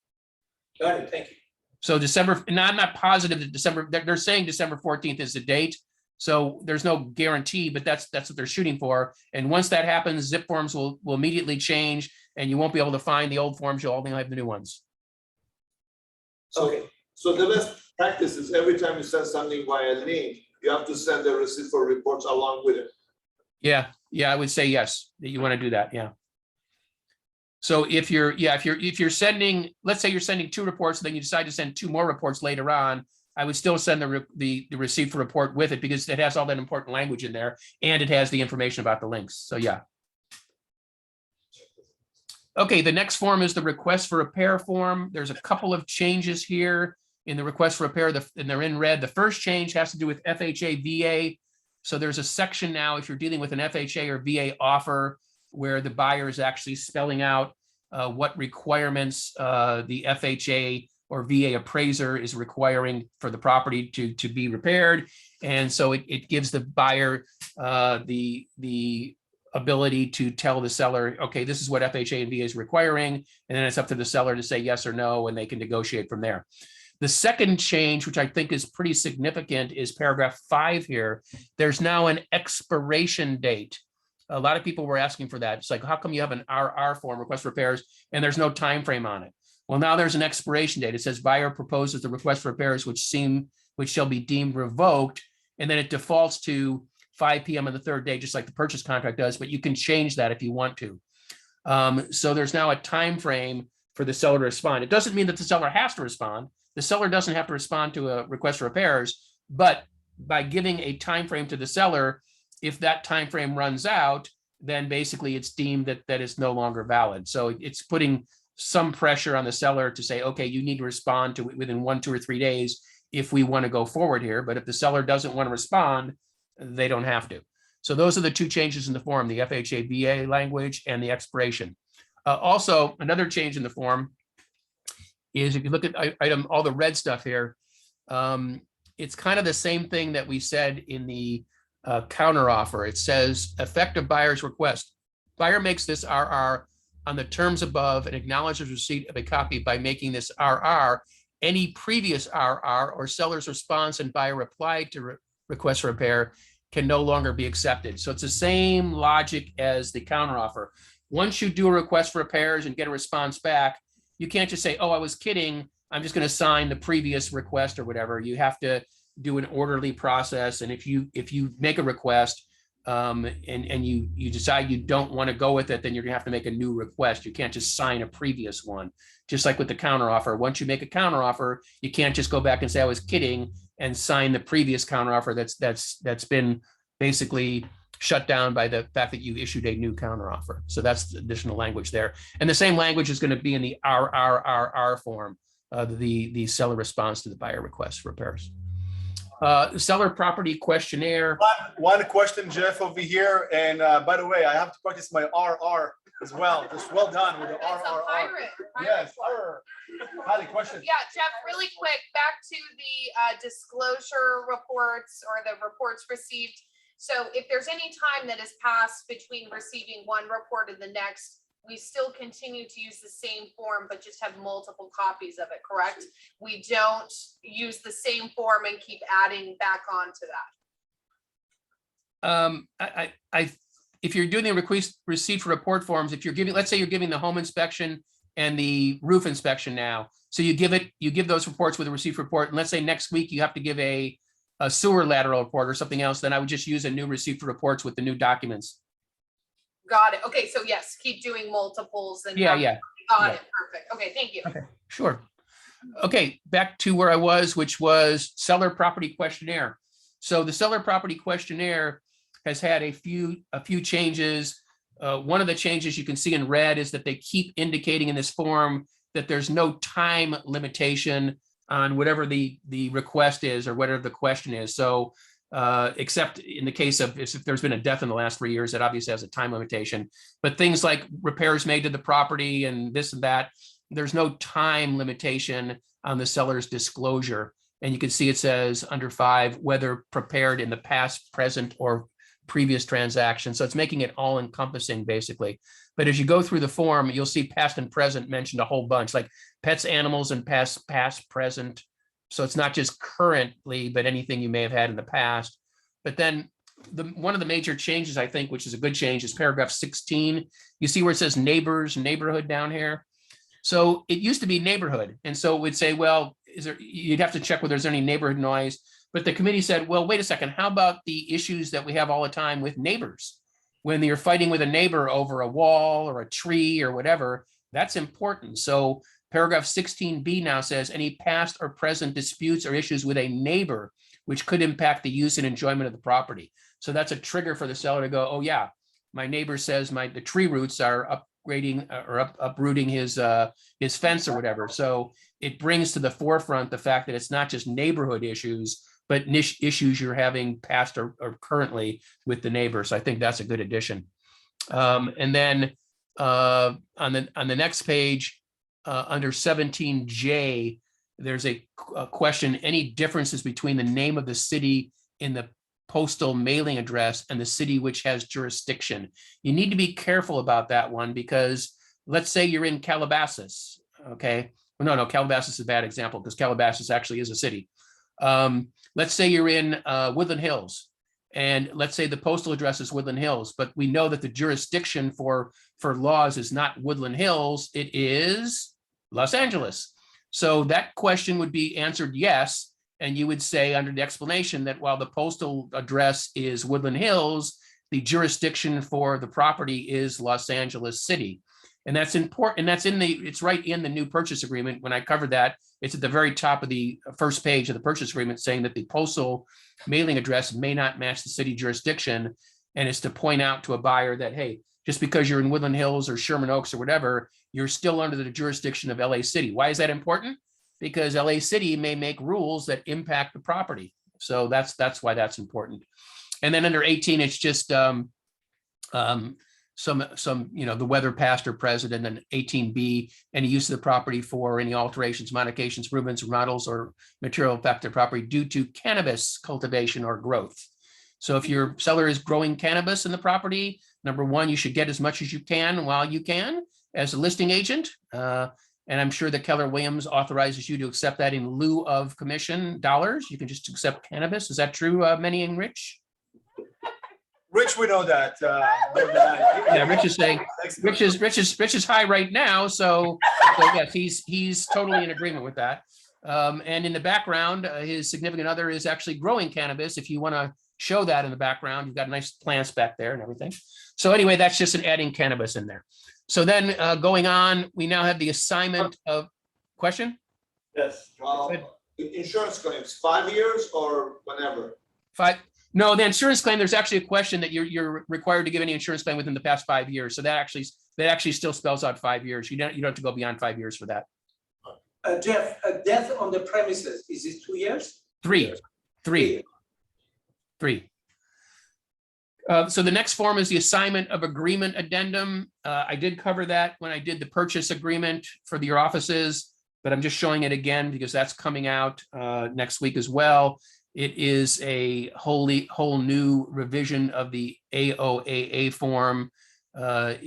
Got it, thank you. So December, now I'm not positive that December, they're saying December 14th is the date. So there's no guarantee, but that's what they're shooting for. And once that happens, zip forms will immediately change and you won't be able to find the old forms. You'll only have the new ones. So the best practice is every time you send something via link, you have to send the receipt for reports along with it. Yeah, I would say yes, that you want to do that. Yeah. So if you're sending, let's say you're sending 2 reports, and then you decide to send 2 more reports later on, I would still send the receipt for report with it because it has all that important language in there and it has the information about the links. So yeah. Okay, the next form is the request for repair form. There's a couple of changes here. in the request for repair, and they're in red. The first change has to do with FHA, VA. So there's a section now, if you're dealing with an FHA or VA offer, where the buyer is actually spelling out what requirements the FHA or VA appraiser is requiring for the property to be repaired. And so it gives the buyer the ability to tell the seller, okay, this is what FHA and VA is requiring. And then it's up to the seller to say yes or no, and they can negotiate from there. The second change, which I think is pretty significant, is paragraph 5 here. There's now an expiration date. A lot of people were asking for that. It's like, how come you have an RR form, request for repairs, and there's no time frame on it? Well, now there's an expiration date. It says buyer proposes the request for repairs which shall be deemed revoked, and then it defaults to 5 p.m. on the third day, just like the purchase contract does, but you can change that if you want to. So there's now a time frame for the seller to respond. It doesn't mean that the seller has to respond. The seller doesn't have to respond to a request for repairs, but by giving a time frame to the seller, if that time frame runs out, then basically it's deemed that it's no longer valid. So it's putting some pressure on the seller to say, okay, you need to respond to it within 1, 2, or 3 days if we want to go forward here. But if the seller doesn't want to respond, they don't have to. So those are the 2 changes in the form, the FHA VA language and the expiration. Also, another change in the form is, if you look at item, all the red stuff here, it's kind of the same thing that we said in the counteroffer. It says effective buyer's request. Buyer makes this RR on the terms above and acknowledges receipt of a copy by making this RR. Any previous RR or seller's response and buyer replied to request for repair can no longer be accepted. So it's the same logic as the counteroffer. Once you do a request for repairs and get a response back, you can't just say, oh, I was kidding, I'm just going to sign the previous request or whatever. You have to do an orderly process. And if you make a request and you decide you don't want to go with it, then you're gonna have to make a new request. You can't just sign a previous one. Just like with the counteroffer, once you make a counteroffer, you can't just go back and say, I was kidding, and sign the previous counteroffer that's been basically shut down by the fact that you issued a new counteroffer. So that's the additional language there. And the same language is going to be in the RRRR form, the seller response to the buyer request for repairs. Seller property questionnaire. One question, Jeff, over here. And by the way, I have to practice my RR as well. Just well done with the That's a RRR. pirate. Yes, Holly, question. Yeah, Jeff, really quick, back to the disclosure reports or the reports received. So if there's any time that has passed between receiving one report and the next, we still continue to use the same form, but just have multiple copies of it, correct? We don't use the same form and keep adding back on to that. If you're doing the request receipt for report forms, if you're giving, let's say you're giving the home inspection and the roof inspection now, so you give those reports with a receipt report, and let's say next week you have to give a sewer lateral report or something else, then I would just use a new receipt for reports with the new documents. Got it. Okay, so yes, keep doing multiples and Yeah. Got it. Perfect. Okay, thank you. Okay, sure. Okay, back to where I was, which was seller property questionnaire. So the seller property questionnaire has had a few changes. One of the changes you can see in red is that they keep indicating in this form that there's no time limitation on whatever the request is or whatever the question is. So except in the case of if there's been a death in the last 3 years, that obviously has a time limitation. But things like repairs made to the property and this and that, there's no time limitation on the seller's disclosure. And you can see it says under 5, whether prepared in the past, present, or previous transaction. So it's making it all encompassing basically. But as you go through the form, you'll see past and present mentioned a whole bunch, like pets, animals, and past, present. So it's not just currently, but anything you may have had in the past. But then one of the major changes, I think, which is a good change, is paragraph 16. You see where it says neighbors, neighborhood down here. So it used to be neighborhood. And so it would say, well, you'd have to check whether there's any neighborhood noise. But the committee said, well, wait a second, how about the issues that we have all the time with neighbors? When you're fighting with a neighbor over a wall or a tree or whatever, that's important. So paragraph 16B now says any past or present disputes or issues with a neighbor which could impact the use and enjoyment of the property. So that's a trigger for the seller to go, oh yeah, my neighbor says the tree roots are upgrading or uprooting his fence or whatever. So it brings to the forefront the fact that it's not just neighborhood issues, but niche issues you're having past or currently with the neighbors. So I think that's a good addition. And then on the next page, under 17J, there's a question, any differences between the name of the city in the postal mailing address and the city which has jurisdiction? You need to be careful about that one, because let's say you're in Calabasas, okay? Well, no, Calabasas is a bad example because Calabasas actually is a city. Let's say you're in Woodland Hills, and let's say the postal address is Woodland Hills, but we know that the jurisdiction for laws is not Woodland Hills, it is Los Angeles. So that question would be answered yes, and you would say under the explanation that while the postal address is Woodland Hills, the jurisdiction for the property is Los Angeles City. And that's important, and that's it's right in the new purchase agreement. When I covered that, it's at the very top of the first page of the purchase agreement, saying that the postal mailing address may not match the city jurisdiction. And it's to point out to a buyer that, hey, just because you're in Woodland Hills or Sherman Oaks or whatever, you're still under the jurisdiction of LA City. Why is that important? Because LA City may make rules that impact the property. So that's why that's important. And then under 18, it's just some the whether past or present, and then 18B, any use of the property for any alterations, modifications, improvements, remodels, or material affect the property due to cannabis cultivation or growth. So if your seller is growing cannabis in the property, number one, you should get as much as you can while you can as a listing agent. And I'm sure that Keller Williams authorizes you to accept that in lieu of commission dollars. You can just accept cannabis. Is that true, Manny and Rich? Rich, we know that. Yeah, Rich is saying, Rich is high right now, so yes, he's totally in agreement with that. And in the background, his significant other is actually growing cannabis. If you want to show that in the background, you've got nice plants back there and everything. So anyway, that's just an adding cannabis in there. So then going on, we now have the assignment of question. Yes. Insurance claims, 5 years or whenever? 5. No, the insurance claim, there's actually a question that you're required to give any insurance claim within the past 5 years. So that actually still spells out 5 years. You don't have to go beyond 5 years for that. Jeff, death on the premises, is it 2 years? 3. So the next form is the assignment of agreement addendum. I did cover that when I did the purchase agreement for your offices, but I'm just showing it again because that's coming out next week as well. It is a whole new revision of the AOAA form. At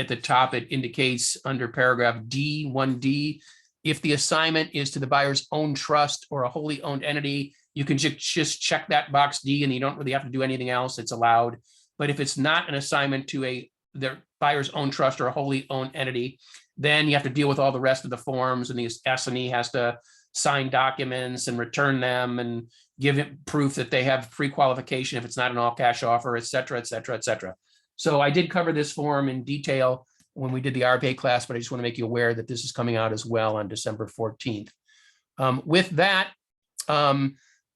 the top, it indicates under paragraph D, 1D, if the assignment is to the buyer's own trust or a wholly owned entity, you can just check that box D and you don't really have to do anything else. It's allowed. But if it's not an assignment to the buyer's own trust or a wholly owned entity, then you have to deal with all the rest of the forms, and the S&E has to sign documents and return them and give it proof that they have pre-qualification if it's not an all cash offer, et cetera, et cetera, et cetera. So I did cover this form in detail when we did the RPA class, but I just want to make you aware that this is coming out as well on December 14th. With that,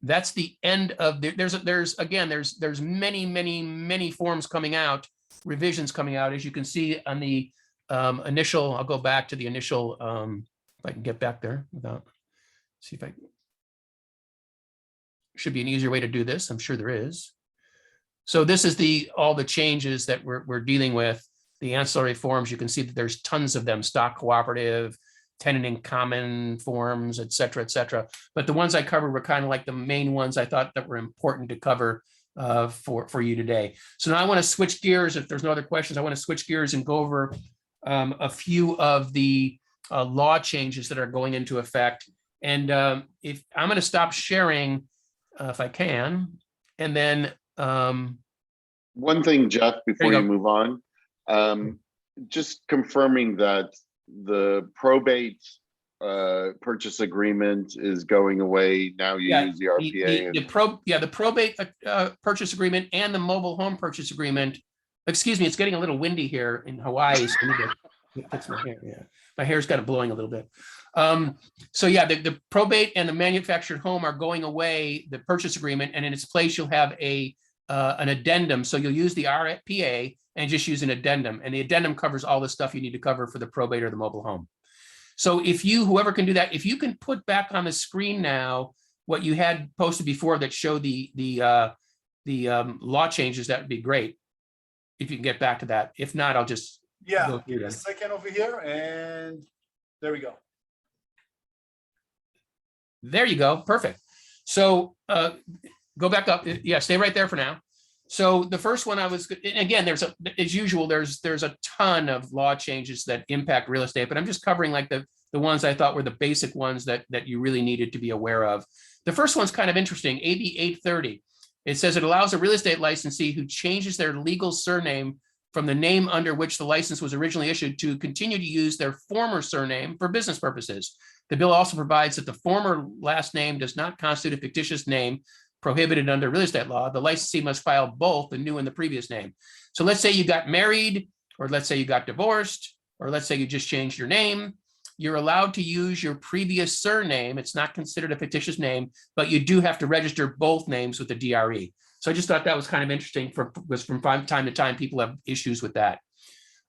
that's the end of there's many forms coming out, revisions coming out, as you can see on the initial. I'll go back to the initial, if I can get back there without, see if I should be an easier way to do this. I'm sure there is. So this is all the changes that we're dealing with. The ancillary forms, you can see that there's tons of them: stock cooperative, tenant in common forms, et cetera, et cetera. But the ones I covered were kind of like the main ones I thought that were important to cover for you today. So now I want to switch gears. If there's no other questions, I want to switch gears and go over a few of the law changes that are going into effect. And if I'm going to stop sharing, if I can, and then one thing, Jeff, before you move on, just confirming that the probate purchase agreement is going away. Now you use the RPA. The probate purchase agreement and the mobile home purchase agreement. Excuse me, it's getting a little windy here in Hawaii. So I need to fix my hair. Yeah, my hair's kind of blowing a little bit. So yeah, the probate and the manufactured home are going away, the purchase agreement, and in its place you'll have an addendum. So you'll use the RPA and just use an addendum, and the addendum covers all the stuff you need to cover for the probate or the mobile home. So if you, whoever can do that, if you can put back on the screen now what you had posted before that showed the law changes, that would be great. If you can get back to that. If not, I'll just Yeah, go give through me a them. second over here, and there we go. There you go. Perfect. So go back up. Yeah, stay right there for now. So the first one I was, and again, there's as usual, there's a ton of law changes that impact real estate, but I'm just covering like the ones I thought were the basic ones that you really needed to be aware of. The first one's kind of interesting, AB 830. It says it allows a real estate licensee who changes their legal surname from the name under which the license was originally issued to continue to use their former surname for business purposes. The bill also provides that the former last name does not constitute a fictitious name prohibited under real estate law. The licensee must file both the new and the previous name. So let's say you got married, or let's say you got divorced, or let's say you just changed your name. You're allowed to use your previous surname. It's not considered a fictitious name, but you do have to register both names with the DRE. So I just thought that was kind of interesting because from time to time, people have issues with that.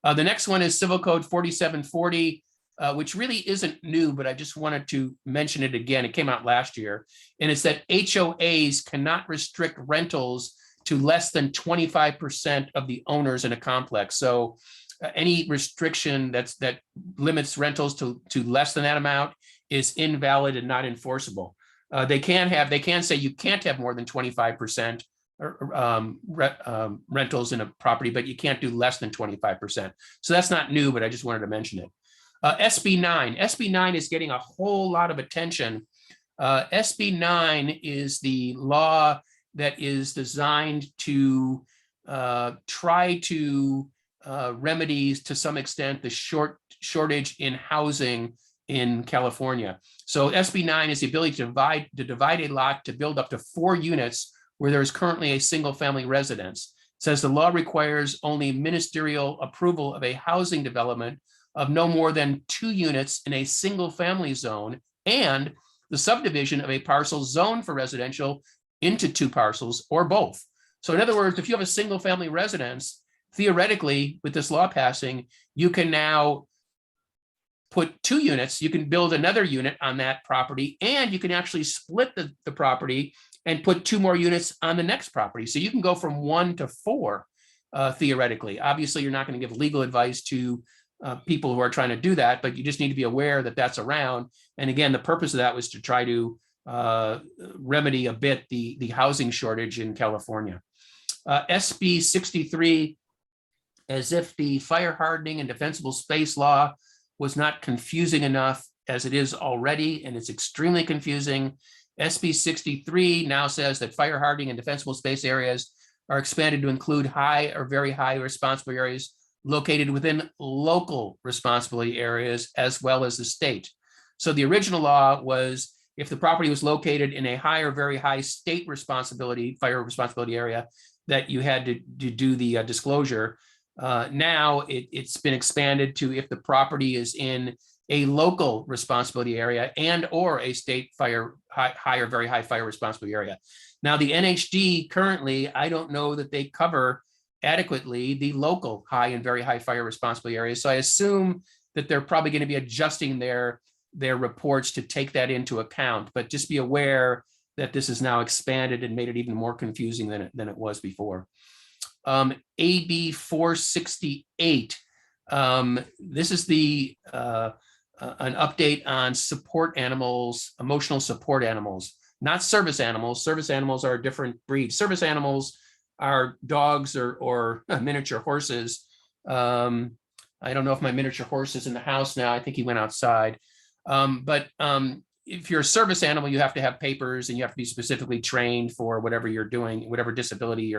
The next one is Civil Code 4740, which really isn't new, but I just wanted to mention it again. It came out last year, and it's that HOAs cannot restrict rentals to less than 25% of the owners in a complex. So any restriction that limits rentals to less than that amount is invalid and not enforceable. They can say you can't have more than 25% rentals in a property, but you can't do less than 25%. So that's not new, but I just wanted to mention it. SB 9. SB 9 is getting a whole lot of attention. SB 9 is the law that is designed to try to remedies to some extent the shortage in housing in California. So SB 9 is the ability to divide a lot to build up to 4 units where there is currently a single family residence. It says the law requires only ministerial approval of a housing development of no more than 2 units in a single family zone and the subdivision of a parcel zoned for residential into 2 parcels or both. So in other words, if you have a single family residence, theoretically, with this law passing, you can now put 2 units, you can build another unit on that property, and you can actually split the property and put 2 more units on the next property. So you can go from 1 to 4, theoretically. Obviously, you're not going to give legal advice to people who are trying to do that, but you just need to be aware that that's around. And again, the purpose of that was to try to remedy a bit the housing shortage in California. SB 63, as if the fire hardening and defensible space law was not confusing enough as it is already, and it's extremely confusing. SB 63 now says that fire hardening and defensible space areas are expanded to include high or very high responsible areas located within local responsibility areas as well as the state. So the original law was if the property was located in a high or very high state responsibility, fire responsibility area, that you had to do the disclosure. Now it's been expanded to if the property is in a local responsibility area and or a state fire high or very high fire responsibility area. Now the NHD currently, I don't know that they cover adequately the local high and very high fire responsibility areas. So I assume that they're probably going to be adjusting their reports to take that into account, but just be aware that this is now expanded and made it even more confusing than it was before. AB 468. This is an update on support animals, emotional support animals, not service animals. Service animals are a different breed. Service animals are dogs or miniature horses. I don't know if my miniature horse is in the house now. I think he went outside. But if you're a service animal, you have to have papers and you have to be specifically trained for whatever you're doing, whatever disability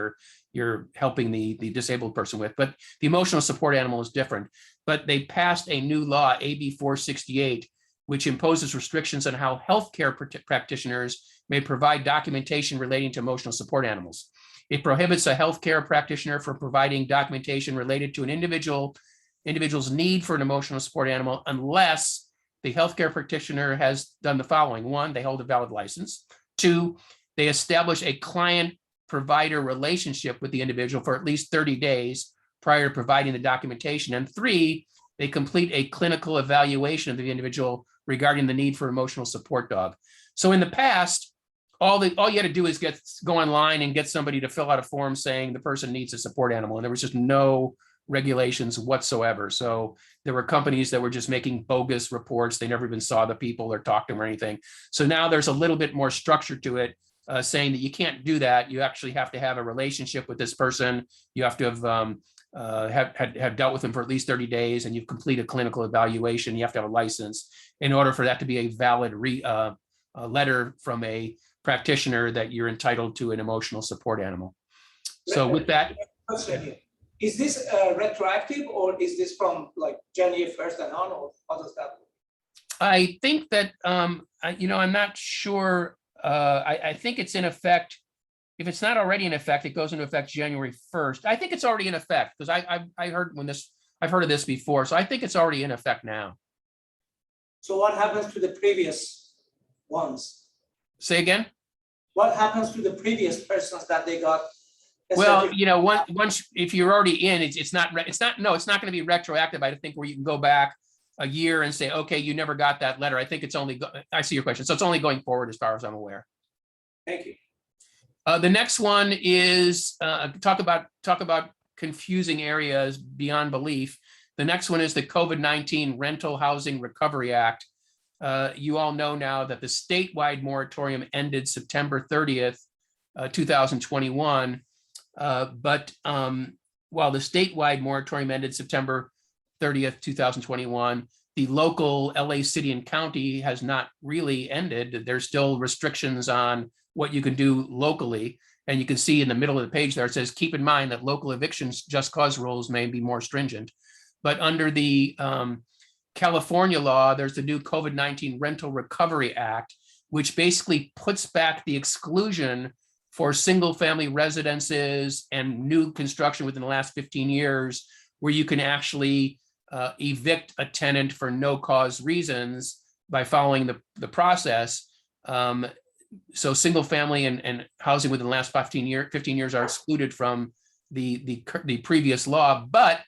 you're helping the disabled person with. But the emotional support animal is different. But they passed a new law, AB 468, which imposes restrictions on how healthcare practitioners may provide documentation relating to emotional support animals. It prohibits a healthcare practitioner from providing documentation related to an individual's need for an emotional support animal unless the healthcare practitioner has done the following. 1, they hold a valid license. 2, they establish a client-provider relationship with the individual for at least 30 days prior to providing the documentation. And 3, they complete a clinical evaluation of the individual regarding the need for emotional support dog. So in the past, all you had to do is go online and get somebody to fill out a form saying the person needs a support animal, and there was just no regulations whatsoever. So there were companies that were just making bogus reports. They never even saw the people or talked to them or anything. So now there's a little bit more structure to it, saying that you can't do that. You actually have to have a relationship with this person. You have to have dealt with them for at least 30 days, and you've completed a clinical evaluation. You have to have a license in order for that to be a valid letter from a practitioner that you're entitled to an emotional support animal. So with that, is this retroactive, or is this from like January 1st and on, or how does that work? I think that I'm not sure. I think it's in effect. If it's not already in effect, it goes into effect January 1st. I think it's already in effect, because I've heard of this before. So I think it's already in effect now. So what happens to the previous ones? Say again? What happens to the previous persons that they got? Well, once if you're already in, it's not going to be retroactive. I think where you can go back a year and say, okay, you never got that letter. I think it's only, I see your question. So it's only going forward as far as I'm aware. Thank you. The next one is talk about confusing areas beyond belief. The next one is the COVID-19 Rental Housing Recovery Act. You all know now that the statewide moratorium ended September 30th, 2021. But while the statewide moratorium ended September 30th, 2021, the local LA city and county has not really ended. There's still restrictions on what you can do locally. And you can see in the middle of the page there, it says, keep in mind that local evictions just cause rules may be more stringent. But under the California law, there's the new COVID-19 Rental Recovery Act, which basically puts back the exclusion for single family residences and new construction within the last 15 years, where you can actually evict a tenant for no cause reasons by following the process. So single family and housing within the last 15 years are excluded from the previous law, but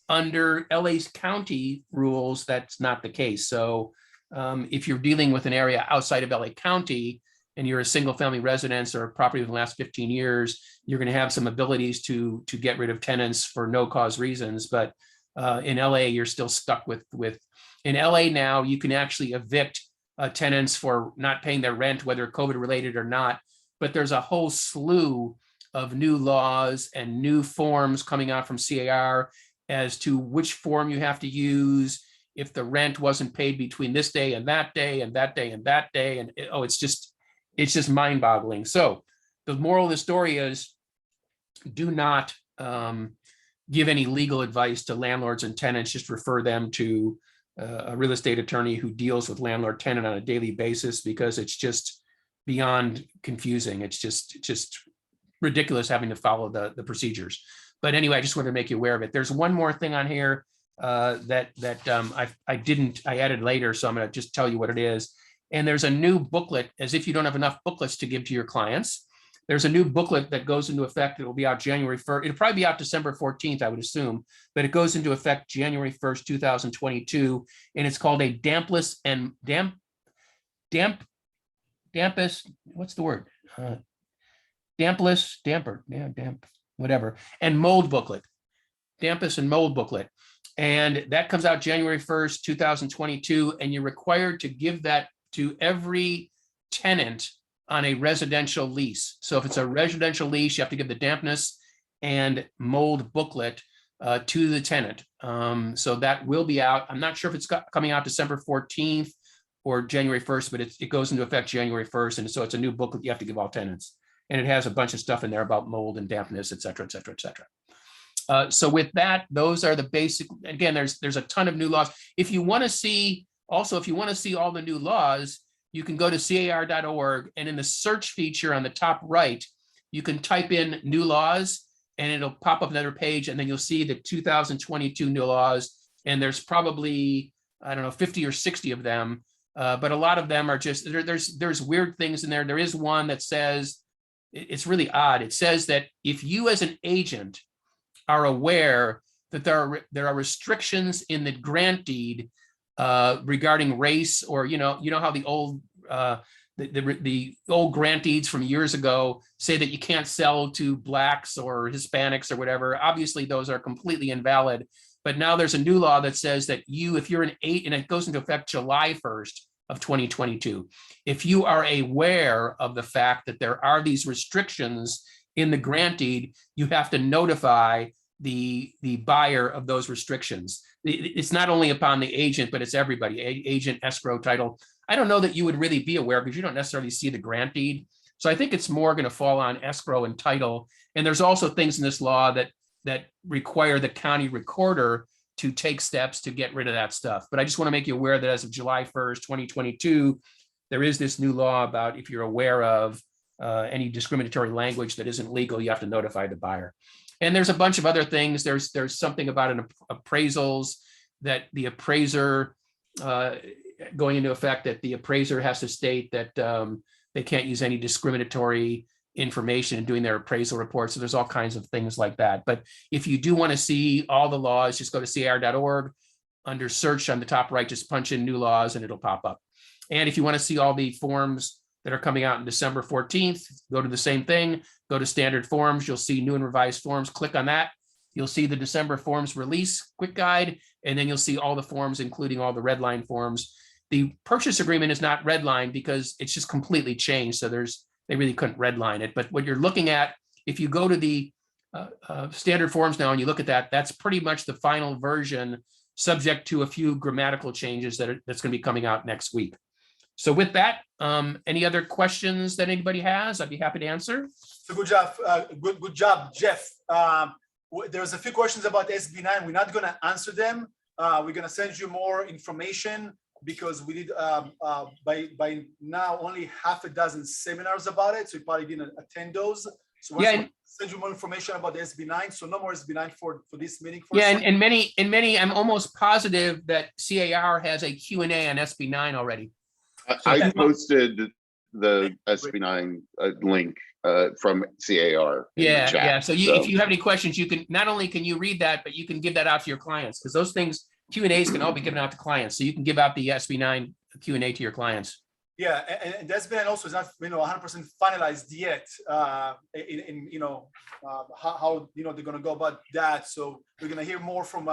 under LA's county rules, that's not the case. So if you're dealing with an area outside of LA County and you're a single family residence or a property within the last 15 years, you're going to have some abilities to get rid of tenants for no cause reasons. But in LA, you're still stuck with in LA now, you can actually evict tenants for not paying their rent, whether COVID related or not. But there's a whole slew of new laws and new forms coming out from CAR as to which form you have to use if the rent wasn't paid between this day and that day and that day and that day. And it's just mind boggling. So the moral of the story is, do not give any legal advice to landlords and tenants. Just refer them to a real estate attorney who deals with landlord tenant on a daily basis, because it's just beyond confusing. It's just ridiculous having to follow the procedures. But anyway, I just wanted to make you aware of it. There's one more thing on here that I added later, so I'm going to just tell you what it is. And there's a new booklet, as if you don't have enough booklets to give to your clients. There's a new booklet that goes into effect. It will be out January 1st. It'll probably be out December 14th, I would assume, but it goes into effect January 1st, 2022. And it's called a dampest, what's the word? Whatever, and mold booklet, dampest and mold booklet. And that comes out January 1st, 2022. And you're required to give that to every tenant on a residential lease. So if it's a residential lease, you have to give the dampness and mold booklet to the tenant. So that will be out. I'm not sure if it's coming out December 14th or January 1st, but it goes into effect January 1st. And so it's a new booklet you have to give all tenants. And it has a bunch of stuff in there about mold and dampness, et cetera, et cetera, et cetera. So with that, those are the basic, again, there's a ton of new laws. If you want to see all the new laws, you can go to car.org, and in the search feature on the top right, you can type in new laws and it'll pop up another page, and then you'll see the 2022 new laws. And there's probably, I don't know, 50 or 60 of them. But a lot of them are just, there's weird things in there. There is one that says, it's really odd. It says that if you as an agent are aware that there are restrictions in the grant deed regarding race, or you know how the old the old grant deeds from years ago say that you can't sell to blacks or Hispanics or whatever. Obviously, those are completely invalid. But now there's a new law that says that if you're an 8, and it goes into effect July 1st of 2022, if you are aware of the fact that there are these restrictions in the grant deed, you have to notify the buyer of those restrictions. It's not only upon the agent, but it's everybody, agent, escrow, title. I don't know that you would really be aware because you don't necessarily see the grant deed. So I think it's more going to fall on escrow and title. And there's also things in this law that require the county recorder to take steps to get rid of that stuff. But I just want to make you aware that as of July 1st, 2022, there is this new law about if you're aware of any discriminatory language that isn't legal, you have to notify the buyer. And there's a bunch of other things. There's something about an appraisals that the appraiser going into effect, that the appraiser has to state that they can't use any discriminatory information in doing their appraisal reports. So there's all kinds of things like that. But if you do want to see all the laws, just go to CAR.org. Under search on the top right, just punch in new laws and it'll pop up. And if you want to see all the forms that are coming out on December 14th, go to the same thing, go to standard forms, you'll see new and revised forms, click on that. You'll see the December forms release quick guide, and then you'll see all the forms, including all the red line forms. The purchase agreement is not redlined because it's just completely changed. So they really couldn't redline it. But what you're looking at, if you go to the standard forms now and you look at that, that's pretty much the final version, subject to a few grammatical changes that's going to be coming out next week. So with that, any other questions that anybody has, I'd be happy to answer. So good job, good job, Jeff. There's a few questions about SB9. We're not going to answer them. We're going to send you more information because we did by now only half a dozen seminars about it. So you probably didn't attend those. So we'll send you more information about the SB9. So no more SB9 for this meeting. And many, I'm almost positive that CAR has a Q&A on SB9 already. I posted the SB9 link from CAR. Yeah. So if you have any questions, you can not only can you read that, but you can give that out to your clients, because those things, Q&As can all be given out to clients. So you can give out the SB9 Q&A to your clients. Yeah, and the SB9 also is not 100% finalized yet. How they're going to go about that. So we're going to hear more from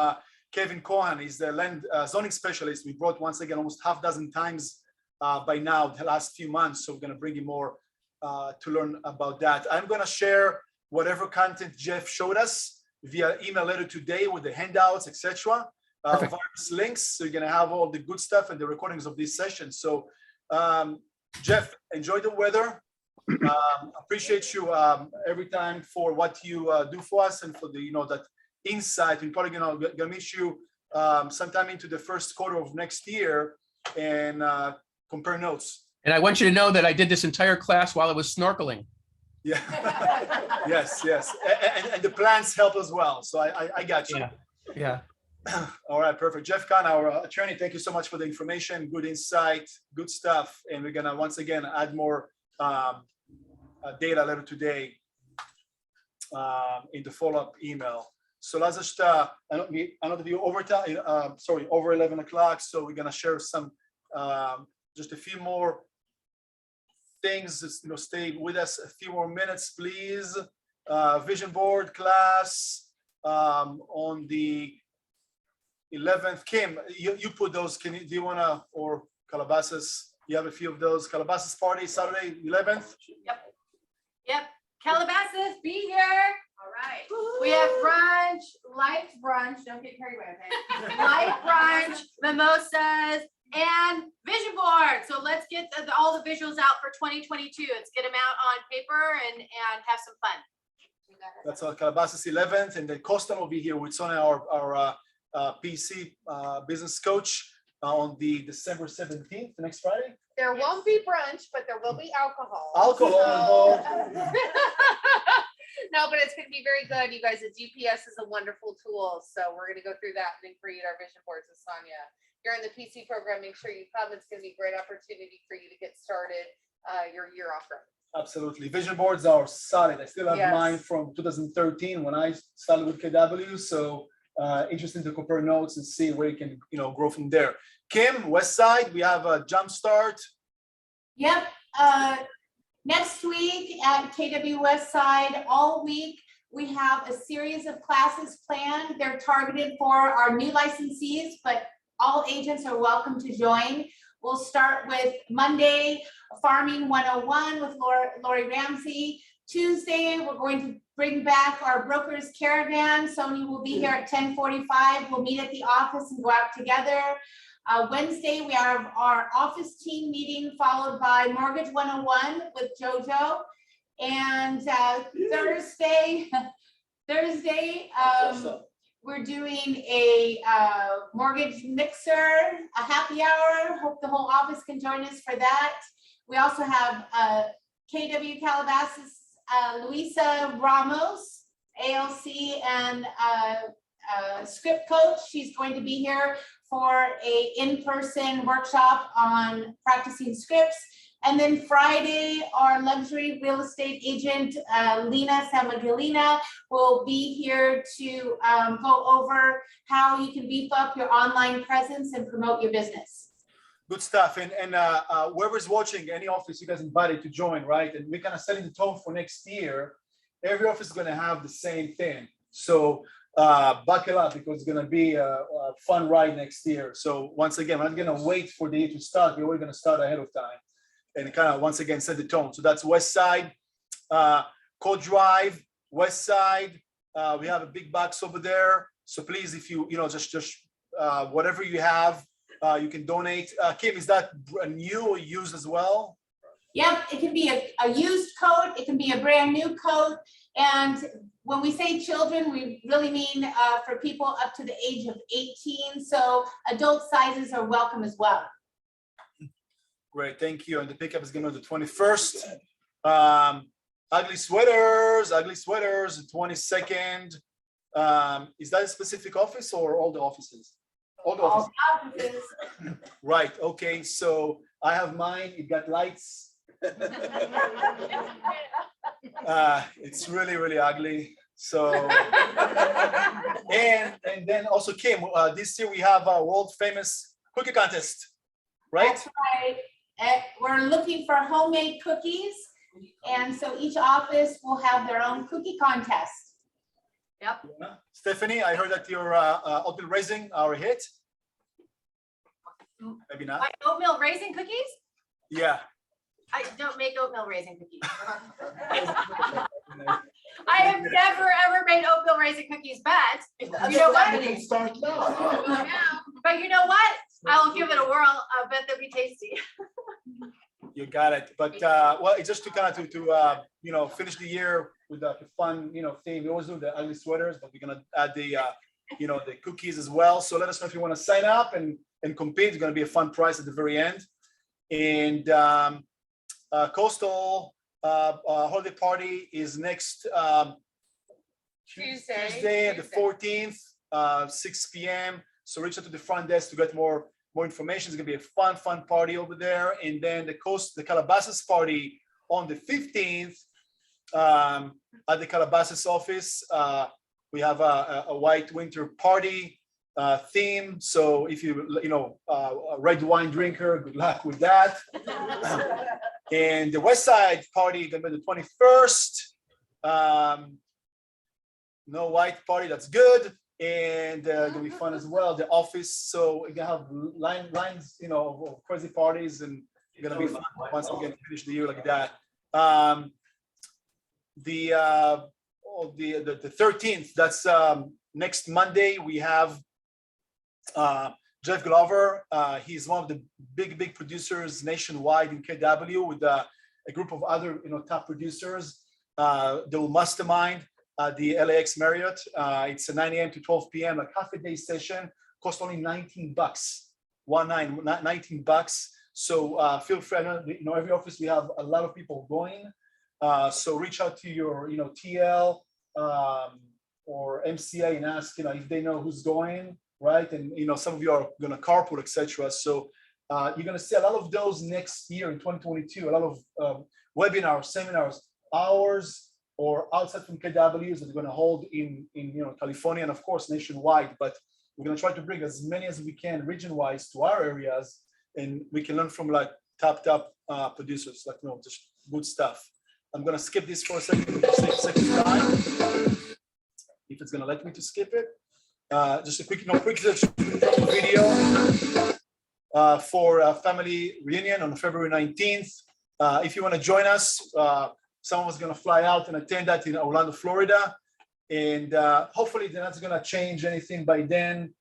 Kevin Cohen. He's the land zoning specialist. We brought once again almost half dozen times by now the last few months. So we're going to bring you more to learn about that. I'm going to share whatever content Jeff showed us via email later today with the handouts, etc. Various links. So you're going to have all the good stuff and the recordings of these sessions. So Jeff, enjoy the weather. Appreciate you every time for what you do for us and for the that insight. We're probably gonna meet you sometime into the first quarter of next year and compare notes. And I want you to know that I did this entire class while I was snorkeling. Yeah. yes. And the plants help as well. So I got you. Yeah. All right, perfect. Jeff Kahn, our attorney, thank you so much for the information, good insight, good stuff. And we're gonna once again add more data later today in the follow-up email. So let's just, I know that you're over 11 o'clock. So we're gonna share some, just a few more things. Just, stay with us a few more minutes, please. Vision board class on the 11th. Kim, you put those. Do you wanna, or Calabasas? You have a few of those. Calabasas party Saturday 11th. Yep. Calabasas, be here. All right. We have brunch, light brunch. Don't get carried away, okay? Light brunch, mimosas, and vision board. So let's get all the visuals out for 2022. Let's get them out on paper and have some fun. That's on Calabasas 11th, and then Costa will be here with Sonia, our PC business coach on the December 17th, the next Friday. There won't be brunch, but there will be alcohol. Alcohol. No, but it's going to be very good, you guys. The GPS is a wonderful tool, so we're going to go through that and create our vision boards with Sonia. You're in the PC program, make sure you come. It's going to be a great opportunity for you to get started your year off right. Absolutely. Vision boards are solid. I still have mine from 2013 when I started with KW. So interesting to compare notes and see where you can, grow from there. Kim, West Side, we have a jump start. Yep, next week at KW West Side, all week, we have a series of classes planned. They're targeted for our new licensees, but all agents are welcome to join. We'll start with Monday, Farming 101 with Lori Ramsey. Tuesday, we're going to bring back our Brokers Caravan. Sony will be here at 10:45. We'll meet at the office and go out together. Wednesday, we have our office team meeting followed by Mortgage 101 with JoJo. And Thursday, we're doing a mortgage mixer, a happy hour. Hope the whole office can join us for that. We also have KW Calabasas, Luisa Ramos, ALC, and script coach. She's going to be here for a in-person workshop on practicing scripts. And then Friday, our luxury real estate agent, Lena Samagilina, will be here to go over how you can beef up your online presence and promote your business. Good stuff. And whoever's watching, any office you guys invited to join, right? And we're kind of setting the tone for next year. Every office is going to have the same thing. So buckle up, because it's going to be a fun ride next year. So once again, we're not going to wait for the year to start. We're going to start ahead of time and kind of once again set the tone. So that's West Side, Code Drive, West Side. We have a big box over there. So please, if you just whatever you have, you can donate. Kim, is that new or used as well? Yep, it can be a used coat. It can be a brand new coat. And when we say children, we really mean for people up to the age of 18. So adult sizes are welcome as well. Great, thank you. And the pickup is going to be the 21st. Ugly sweaters, the 22nd. Is that a specific office or all the offices? All the offices. Right, okay, so I have mine. It got lights. It's really, really ugly. So, and then also Kim, this year we have a world famous cookie contest, right? That's right. We're looking for homemade cookies. And so each office will have their own cookie contest. Yep. Yeah. Stephanie, I heard that your oatmeal raisin are a hit. Maybe not. My oatmeal raisin cookies? Yeah. I don't make oatmeal raisin cookies. I have never ever made oatmeal raisin cookies, but you know what? But you know what? I'll give it a whirl. I bet they'll be tasty. You got it. But well, it's just to kind of to finish the year with a fun theme. We always do the ugly sweaters, but we're gonna add the the cookies as well. So let us know if you want to sign up and compete. It's gonna be a fun prize at the very end. And Coastal holiday party is next Tuesday the 14th, 6 p.m. So reach out to the front desk to get more information. It's gonna be a fun party over there. And then the Calabasas party on the 15th at the Calabasas office. We have a white winter party theme. So if you a red wine drinker, good luck with that. And the West Side party gonna be the 21st. No white party, that's good. And gonna be fun as well. The office, so we're gonna have lines, of crazy parties, and it's gonna be fun once we get finish the year like that. The 13th, that's next Monday. We have Jeff Glover. He's one of the big producers nationwide in KW with a group of other top producers. They will mastermind the LAX Marriott. It's a 9 a.m. to 12 p.m. a half a day session. Costs only $19. $19. So feel free. I know, every office we have a lot of people going. So reach out to your TL or MCA and ask if they know who's going, right? And some of you are going to carpool, etc. So you're going to see a lot of those next year in 2022. A lot of webinars, seminars. Ours or outside from KWs that we're going to hold in California and of course nationwide. But we're going to try to bring as many as we can region-wise to our areas, and we can learn from like top producers, like just good stuff. I'm going to skip this for a second to save time, if it's going to let me to skip it. Just a quick video for a family reunion on February 19th. If you want to join us, someone's going to fly out and attend that in Orlando, Florida. And hopefully they're not going to change anything by then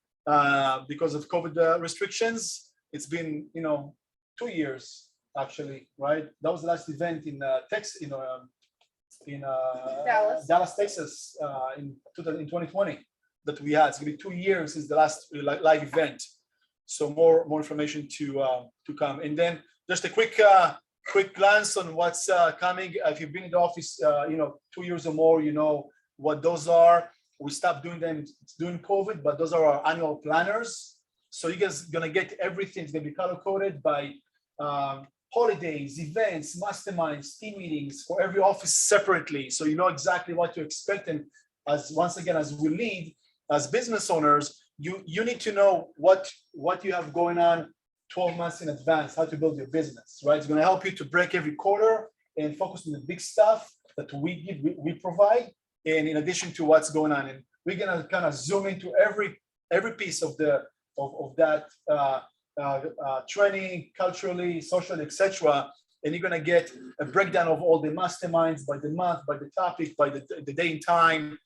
because of COVID restrictions. It's been, 2 years actually, right? That was the last event in Texas, Dallas, Texas, in 2020 that we had. It's going to be 2 years since the last live event. So more information to come. And then just a quick glance on what's coming. If you've been in the office, 2 years or more, you know what those are. We stopped doing them during COVID, but those are our annual planners. So you guys are gonna get everything. It's gonna be color coded by holidays, events, masterminds, team meetings for every office separately. So you know exactly what to expect. And once again, as we lead, as business owners, you need to know what you have going on 12 months in advance, how to build your business, right? It's going to help you to break every quarter and focus on the big stuff that we provide. And in addition to what's going on, and we're going to kind of zoom into every piece of that training, culturally, socially, etc. And you're going to get a breakdown of all the masterminds by the month, by the topic, by the day and time,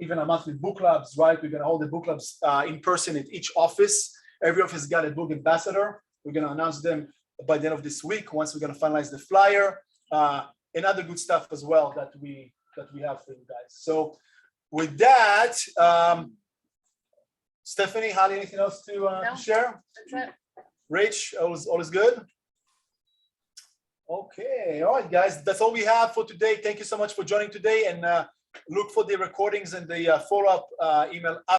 even a monthly book clubs, right? We're going to hold the book clubs in person at each office. Every office got a book ambassador. We're going to announce them by the end of this week once we're going to finalize the flyer and other good stuff as well that we have for you guys. So with that, Stephanie, Holly, anything else to share? That's it. Rich, all is good? Okay, all right, guys, that's all we have for today. Thank you so much for joining today, and look for the recordings and the follow-up email